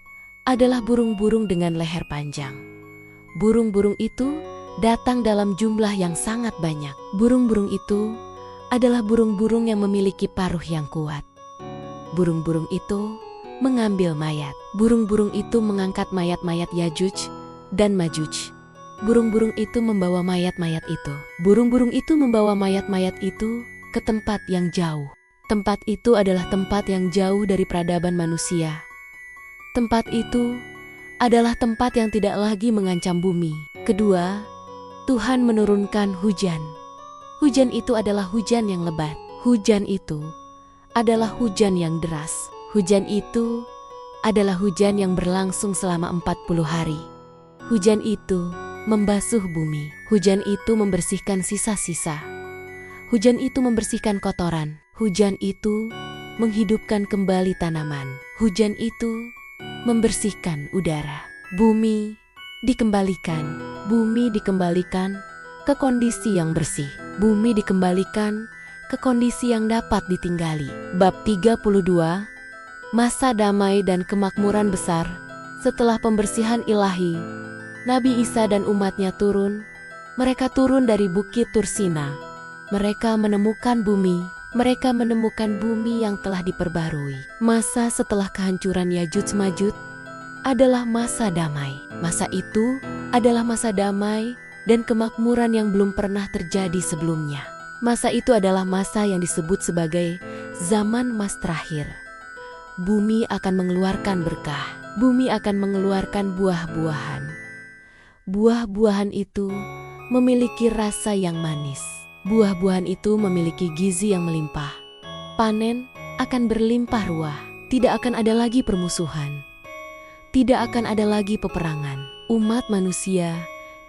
adalah burung-burung dengan leher panjang. Burung-burung itu datang dalam jumlah yang sangat banyak. Burung-burung itu adalah burung-burung yang memiliki paruh yang kuat. Burung-burung itu mengambil mayat. Burung-burung itu mengangkat mayat-mayat Yajuj dan Majuj. Burung-burung itu membawa mayat-mayat itu. Burung-burung itu membawa mayat-mayat itu ke tempat yang jauh. Tempat itu adalah tempat yang jauh dari peradaban manusia. Tempat itu adalah tempat yang tidak lagi mengancam bumi. Kedua, Tuhan menurunkan hujan. Hujan itu adalah hujan yang lebat. Hujan itu adalah hujan yang deras. Hujan itu adalah hujan yang berlangsung selama 40 hari. Hujan itu membasuh bumi. Hujan itu membersihkan sisa-sisa. Hujan itu membersihkan kotoran. Hujan itu menghidupkan kembali tanaman. Hujan itu membersihkan udara. Bumi dikembalikan. Bumi dikembalikan ke kondisi yang bersih. Bumi dikembalikan ke kondisi yang dapat ditinggali. Bab 32. Masa damai dan kemakmuran besar. Setelah pembersihan ilahi, Nabi Isa dan umatnya turun. Mereka turun dari Bukit Tursina. Mereka menemukan bumi. Mereka menemukan bumi yang telah diperbarui. Masa setelah kehancuran Yajuj Majuj adalah masa damai. Masa itu adalah masa damai dan kemakmuran yang belum pernah terjadi sebelumnya. Masa itu adalah masa yang disebut sebagai zaman emas terakhir. Bumi akan mengeluarkan berkah. Bumi akan mengeluarkan buah-buahan. Buah-buahan itu memiliki rasa yang manis. Buah-buahan itu memiliki gizi yang melimpah. Panen akan berlimpah ruah. Tidak akan ada lagi permusuhan. Tidak akan ada lagi peperangan. Umat manusia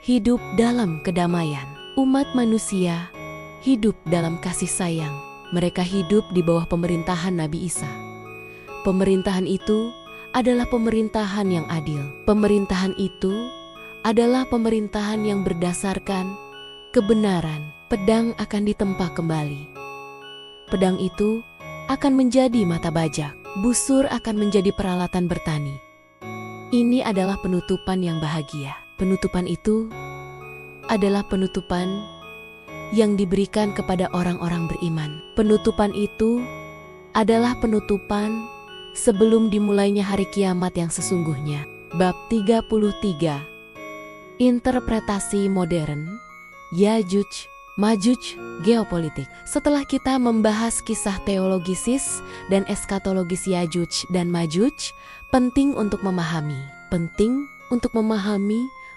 hidup dalam kedamaian. Umat manusia hidup dalam kasih sayang. Mereka hidup di bawah pemerintahan Nabi Isa. Pemerintahan itu adalah pemerintahan yang adil. Pemerintahan itu adalah pemerintahan yang berdasarkan kebenaran. Pedang akan ditempa kembali. Pedang itu akan menjadi mata bajak. Busur akan menjadi peralatan bertani. Ini adalah penutupan yang bahagia. Penutupan itu adalah penutupan yang diberikan kepada orang-orang beriman. Penutupan itu adalah penutupan sebelum dimulainya hari kiamat yang sesungguhnya. Bab 33. Interpretasi modern Yajuj Majuj geopolitik. Setelah kita membahas kisah teologisis dan eskatologis Yajuj dan Majuj, penting untuk memahami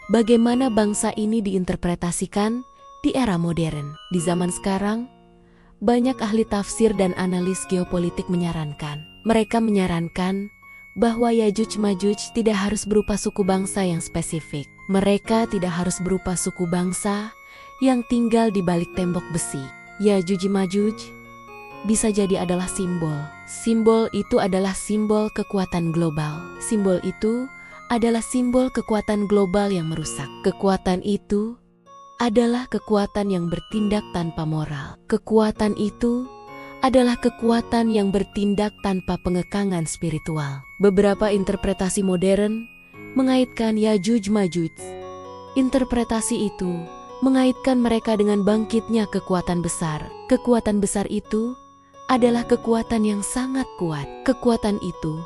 bagaimana bangsa ini diinterpretasikan di era modern. Di zaman sekarang, banyak ahli tafsir dan analis geopolitik menyarankan. Mereka menyarankan bahwa Yajuj Majuj tidak harus berupa suku bangsa yang spesifik. Mereka tidak harus berupa suku bangsa yang tinggal di balik tembok besi. Yajuj Majuj bisa jadi adalah simbol. Simbol itu adalah simbol kekuatan global. Simbol itu adalah simbol kekuatan global yang merusak. Kekuatan itu adalah kekuatan yang bertindak tanpa moral. Kekuatan itu adalah kekuatan yang bertindak tanpa pengekangan spiritual. Beberapa interpretasi modern mengaitkan Yajuj Majuj. Interpretasi itu mengaitkan mereka dengan bangkitnya kekuatan besar. Kekuatan besar itu adalah kekuatan yang sangat kuat. Kekuatan itu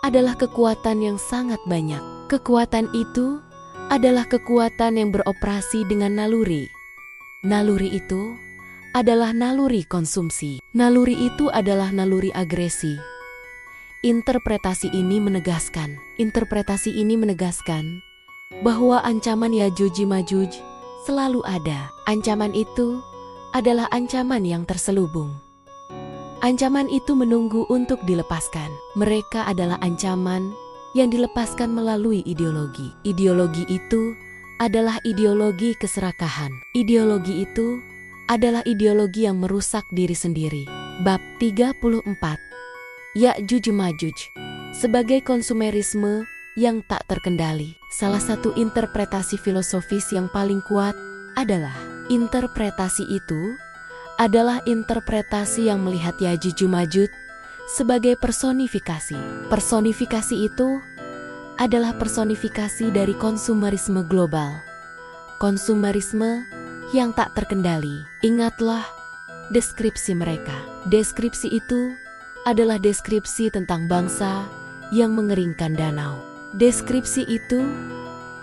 adalah kekuatan yang sangat banyak. Kekuatan itu adalah kekuatan yang beroperasi dengan naluri. Naluri itu adalah naluri konsumsi. Naluri itu adalah naluri agresi. Interpretasi ini menegaskan bahwa ancaman Yajuj Majuj selalu ada. Ancaman itu adalah ancaman yang terselubung. Ancaman itu menunggu untuk dilepaskan. Mereka adalah ancaman yang dilepaskan melalui ideologi. Ideologi itu adalah ideologi keserakahan. Ideologi itu adalah ideologi yang merusak diri sendiri. Bab 34. Ya'juj Ma'juj sebagai konsumerisme yang tak terkendali. Salah satu interpretasi filosofis yang paling kuat adalah interpretasi itu adalah interpretasi yang melihat Ya'juj Ma'juj sebagai personifikasi. Personifikasi itu adalah personifikasi dari konsumerisme global. Konsumerisme yang tak terkendali. Ingatlah deskripsi mereka. Deskripsi itu adalah deskripsi tentang bangsa yang mengeringkan danau. Deskripsi itu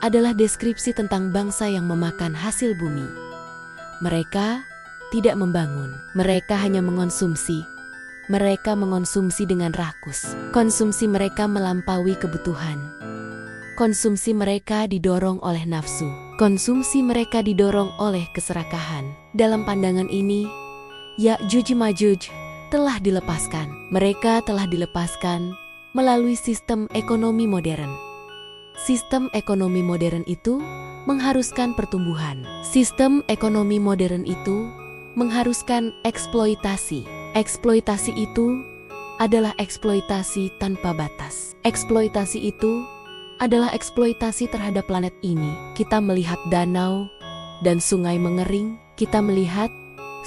adalah deskripsi tentang bangsa yang memakan hasil bumi. Mereka tidak membangun, mereka hanya mengonsumsi. Mereka mengonsumsi dengan rakus. Konsumsi mereka melampaui kebutuhan. Konsumsi mereka didorong oleh nafsu. Konsumsi mereka didorong oleh keserakahan. Dalam pandangan ini, Ya'juj Ma'juj telah dilepaskan. Mereka telah dilepaskan melalui sistem ekonomi modern. Sistem ekonomi modern itu mengharuskan pertumbuhan. Sistem ekonomi modern itu mengharuskan eksploitasi. Eksploitasi itu adalah eksploitasi tanpa batas. Eksploitasi itu adalah eksploitasi terhadap planet ini. Kita melihat danau dan sungai mengering, kita melihat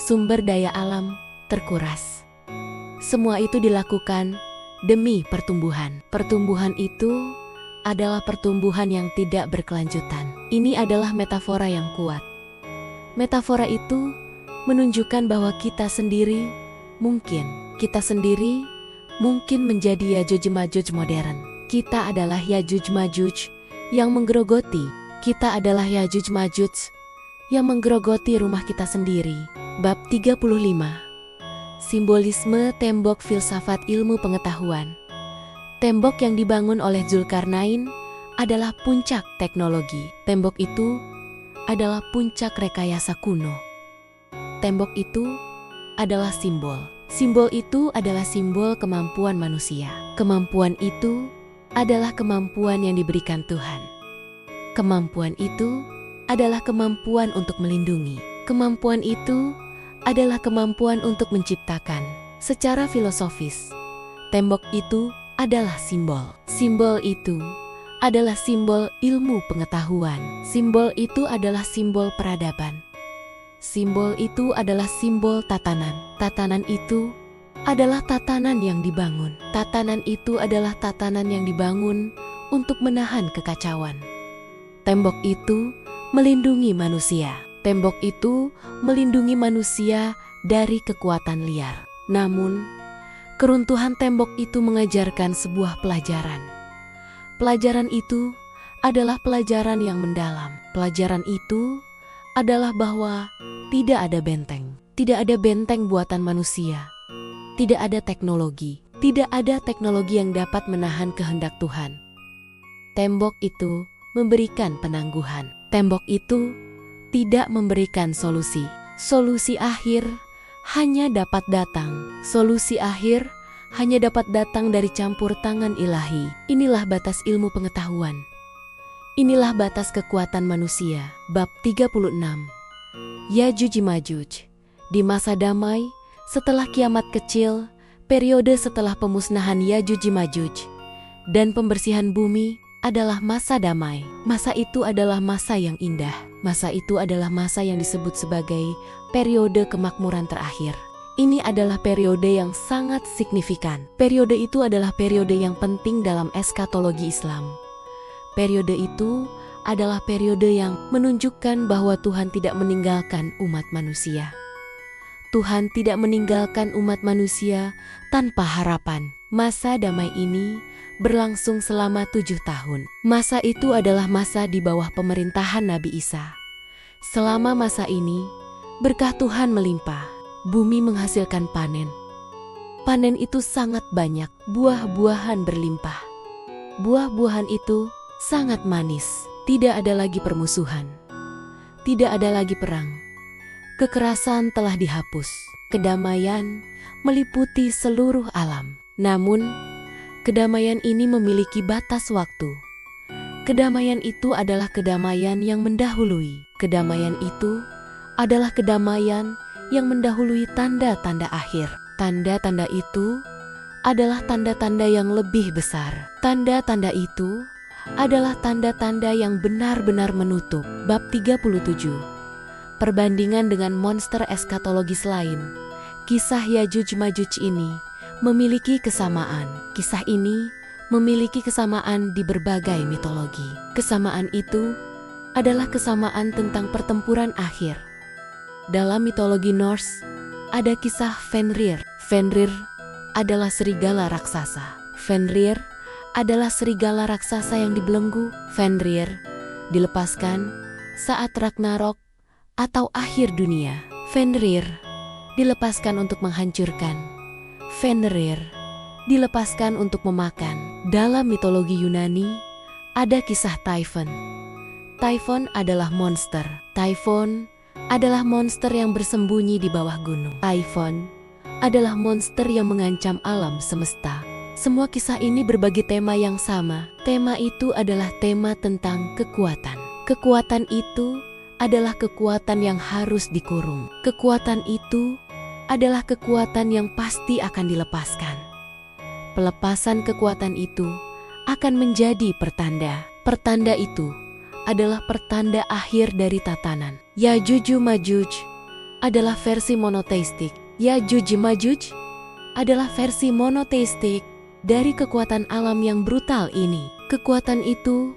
sumber daya alam terkuras. Semua itu dilakukan demi pertumbuhan. Pertumbuhan itu adalah pertumbuhan yang tidak berkelanjutan. Ini adalah metafora yang kuat. Metafora itu menunjukkan bahwa kita sendiri mungkin menjadi Ya'juj Ma'juj modern. Kita adalah Ya'juj Ma'juj yang menggerogoti. Kita adalah Ya'juj Ma'juj yang menggerogoti rumah kita sendiri. Bab 35. Simbolisme tembok filsafat ilmu pengetahuan. Tembok yang dibangun oleh Zulkarnain adalah puncak teknologi. Tembok itu adalah puncak rekayasa kuno. Tembok itu adalah simbol. Simbol itu adalah simbol kemampuan manusia. Kemampuan itu adalah kemampuan yang diberikan Tuhan. Kemampuan itu adalah kemampuan untuk melindungi. Kemampuan itu adalah kemampuan untuk menciptakan. Secara filosofis, tembok itu adalah simbol. Simbol itu adalah simbol ilmu pengetahuan. Simbol itu adalah simbol peradaban. Simbol itu adalah simbol tatanan. Tatanan itu adalah tatanan yang dibangun. Tatanan itu adalah tatanan yang dibangun untuk menahan kekacauan. Tembok itu melindungi manusia. Tembok itu melindungi manusia dari kekuatan liar. Namun, keruntuhan tembok itu mengajarkan sebuah pelajaran. Pelajaran itu adalah pelajaran yang mendalam. Pelajaran itu adalah bahwa tidak ada benteng. Tidak ada benteng buatan manusia. Tidak ada teknologi. Tidak ada teknologi yang dapat menahan kehendak Tuhan. Tembok itu memberikan penangguhan. Tembok itu tidak memberikan solusi. Solusi akhir hanya dapat datang. Solusi akhir hanya dapat datang dari campur tangan ilahi. Inilah batas ilmu pengetahuan. Inilah batas kekuatan manusia. Bab 36. Ya'juj Ma'juj. Di masa damai, setelah kiamat kecil, periode setelah pemusnahan Ya'juj Ma'juj, dan pembersihan bumi adalah masa damai. Masa itu adalah masa yang indah. Masa itu adalah masa yang disebut sebagai periode kemakmuran terakhir. Ini adalah periode yang sangat signifikan. Periode itu adalah periode yang penting dalam eskatologi Islam. Periode itu adalah periode yang menunjukkan bahwa Tuhan tidak meninggalkan umat manusia. Tuhan tidak meninggalkan umat manusia tanpa harapan. Masa damai ini berlangsung selama 7 tahun. Masa itu adalah masa di bawah pemerintahan Nabi Isa. Selama masa ini, berkah Tuhan melimpah. Bumi menghasilkan panen. Panen itu sangat banyak, buah-buahan berlimpah. Buah-buahan itu sangat manis. Tidak ada lagi permusuhan. Tidak ada lagi perang. Kekerasan telah dihapus. Kedamaian meliputi seluruh alam. Namun, kedamaian ini memiliki batas waktu. Kedamaian itu adalah kedamaian yang mendahului. Kedamaian itu adalah kedamaian yang mendahului tanda-tanda akhir. Tanda-tanda itu adalah tanda-tanda yang lebih besar. Tanda-tanda itu adalah tanda-tanda yang benar-benar menutup. Bab 37. Perbandingan dengan monster eskatologis lain. Kisah Yajuj Majuj ini memiliki kesamaan. Kisah ini memiliki kesamaan di berbagai mitologi. Kesamaan itu adalah kesamaan tentang pertempuran akhir. Dalam mitologi Norse, ada kisah Fenrir. Fenrir adalah serigala raksasa. Fenrir adalah serigala raksasa yang dibelenggu. Fenrir dilepaskan saat Ragnarok atau akhir dunia. Fenrir dilepaskan untuk menghancurkan. Fenrir dilepaskan untuk memakan. Dalam mitologi Yunani, ada kisah Typhon. Typhon adalah monster. Typhon adalah monster yang bersembunyi di bawah gunung. Typhon adalah monster yang mengancam alam semesta. Semua kisah ini berbagi tema yang sama. Tema itu adalah tema tentang kekuatan. Kekuatan itu adalah kekuatan yang harus dikurung. Kekuatan itu adalah kekuatan yang pasti akan dilepaskan. Pelepasan kekuatan itu akan menjadi pertanda. Pertanda itu adalah pertanda akhir dari tatanan. Yajuj Majuj adalah versi monoteistik. Yajuj Majuj adalah versi monoteistik dari kekuatan alam yang brutal ini. Kekuatan itu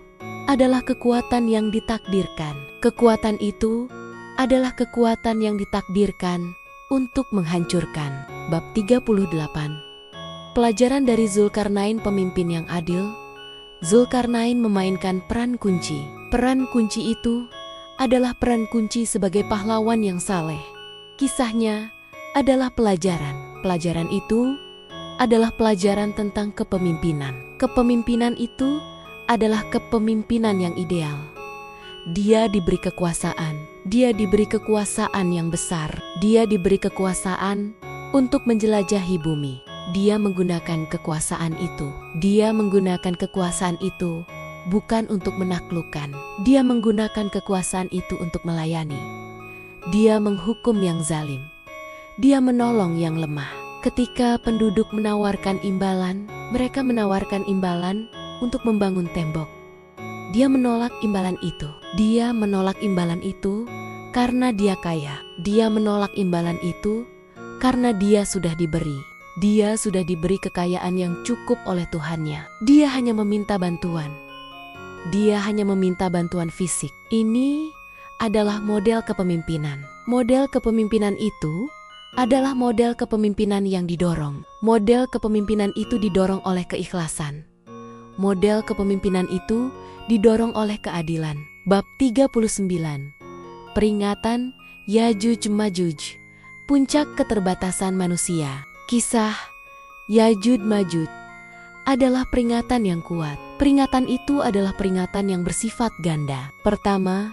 adalah kekuatan yang ditakdirkan. Kekuatan itu adalah kekuatan yang ditakdirkan untuk menghancurkan. Bab 38. Pelajaran dari Zulkarnain, pemimpin yang adil. Zulkarnain memainkan peran kunci. Peran kunci itu adalah peran kunci sebagai pahlawan yang saleh. Kisahnya adalah pelajaran. Pelajaran itu adalah pelajaran tentang kepemimpinan. Kepemimpinan itu adalah kepemimpinan yang ideal. Dia diberi kekuasaan. Dia diberi kekuasaan yang besar. Dia diberi kekuasaan untuk menjelajahi bumi. Dia menggunakan kekuasaan itu. Dia menggunakan kekuasaan itu bukan untuk menaklukkan. Dia menggunakan kekuasaan itu untuk melayani. Dia menghukum yang zalim. Dia menolong yang lemah. Ketika penduduk menawarkan imbalan, mereka menawarkan imbalan untuk membangun tembok. Dia menolak imbalan itu. Dia menolak imbalan itu karena dia kaya. Dia menolak imbalan itu karena dia sudah diberi. Dia sudah diberi kekayaan yang cukup oleh Tuhannya. Dia hanya meminta bantuan. Dia hanya meminta bantuan fisik. Ini adalah model kepemimpinan. Model kepemimpinan itu adalah model kepemimpinan yang didorong. Model kepemimpinan itu didorong oleh keikhlasan. Model kepemimpinan itu didorong oleh keadilan. Bab 39. Peringatan Yajuj Majuj. Puncak keterbatasan manusia. Kisah Yajuj Majuj adalah peringatan yang kuat. Peringatan itu adalah peringatan yang bersifat ganda. Pertama,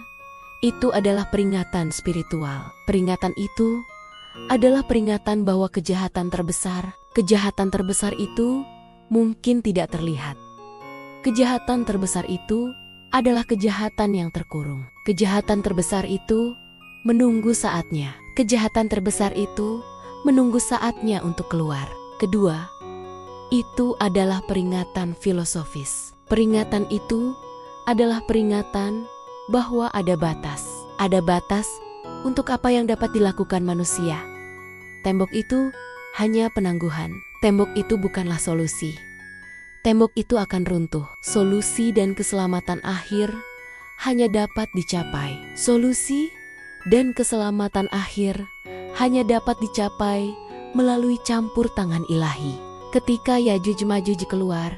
itu adalah peringatan spiritual. Peringatan itu adalah peringatan bahwa kejahatan terbesar itu mungkin tidak terlihat. Kejahatan terbesar itu adalah kejahatan yang terkurung. Kejahatan terbesar itu menunggu saatnya. Kejahatan terbesar itu menunggu saatnya untuk keluar. Kedua, itu adalah peringatan filosofis. Peringatan itu adalah peringatan bahwa ada batas. Ada batas untuk apa yang dapat dilakukan manusia. Tembok itu hanya penangguhan. Tembok itu bukanlah solusi. Tembok itu akan runtuh. Solusi dan keselamatan akhir hanya dapat dicapai. Solusi dan keselamatan akhir hanya dapat dicapai melalui campur tangan ilahi. Ketika Yajuj Majuj keluar,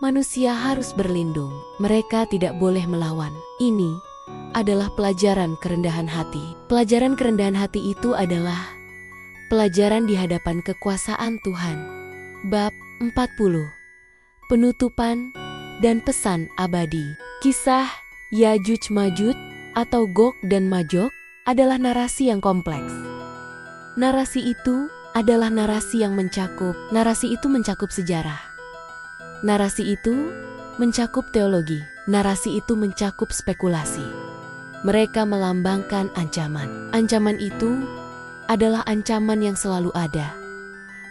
manusia harus berlindung. Mereka tidak boleh melawan. Ini adalah pelajaran kerendahan hati. Pelajaran kerendahan hati itu adalah pelajaran di hadapan kekuasaan Tuhan. Bab 40. Penutupan dan pesan abadi. Kisah Yajuj Majuj atau Gog dan Magog adalah narasi yang kompleks. Narasi itu adalah narasi yang mencakup sejarah. Narasi itu mencakup teologi. Narasi itu mencakup spekulasi. Mereka melambangkan ancaman. Ancaman itu adalah ancaman yang selalu ada.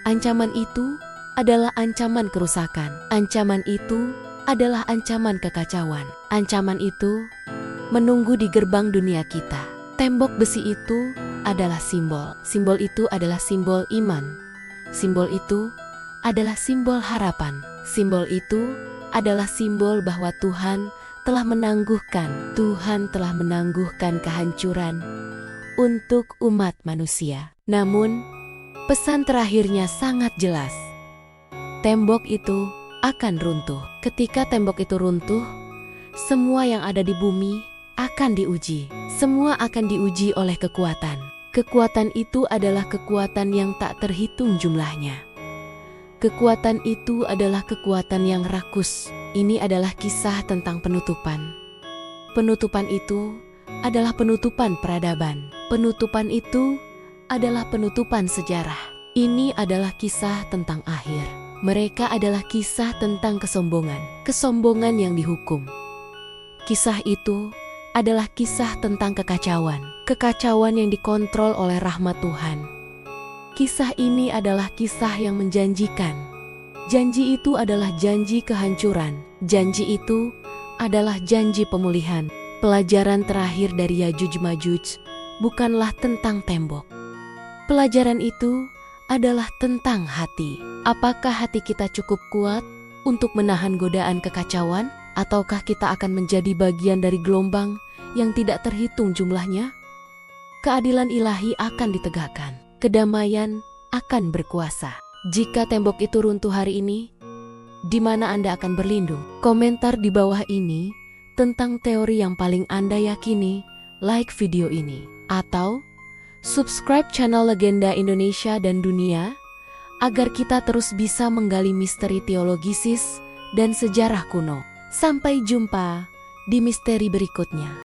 Ancaman itu adalah ancaman kerusakan. Ancaman itu adalah ancaman kekacauan. Ancaman itu menunggu di gerbang dunia kita. Tembok besi itu adalah simbol. Simbol itu adalah simbol iman. Simbol itu adalah simbol harapan. Simbol itu adalah simbol bahwa Tuhan telah menangguhkan kehancuran untuk umat manusia. Namun, pesan terakhirnya sangat jelas. Tembok itu akan runtuh. Ketika tembok itu runtuh, semua yang ada di bumi akan diuji. Semua akan diuji oleh kekuatan. Kekuatan itu adalah kekuatan yang tak terhitung jumlahnya. Kekuatan itu adalah kekuatan yang rakus. Ini adalah kisah tentang penutupan. Penutupan itu adalah penutupan peradaban. Penutupan itu adalah penutupan sejarah. Ini adalah kisah tentang akhir. Mereka adalah kisah tentang kesombongan. Kesombongan yang dihukum. Kisah itu adalah kisah tentang kekacauan. Kekacauan yang dikontrol oleh rahmat Tuhan. Kisah ini adalah kisah yang menjanjikan. Janji itu adalah janji kehancuran. Janji itu adalah janji pemulihan. Pelajaran terakhir dari Yajuj Majuj bukanlah tentang tembok. Pelajaran itu adalah tentang hati. Apakah hati kita cukup kuat untuk menahan godaan kekacauan? Ataukah kita akan menjadi bagian dari gelombang yang tidak terhitung jumlahnya? Keadilan ilahi akan ditegakkan. Kedamaian akan berkuasa. Jika tembok itu runtuh hari ini, di mana Anda akan berlindung? Komentar di bawah ini tentang teori yang paling Anda yakini, like video ini. Atau subscribe channel Legenda Indonesia dan Dunia, agar kita terus bisa menggali misteri teologisis dan sejarah kuno. Sampai jumpa di misteri berikutnya.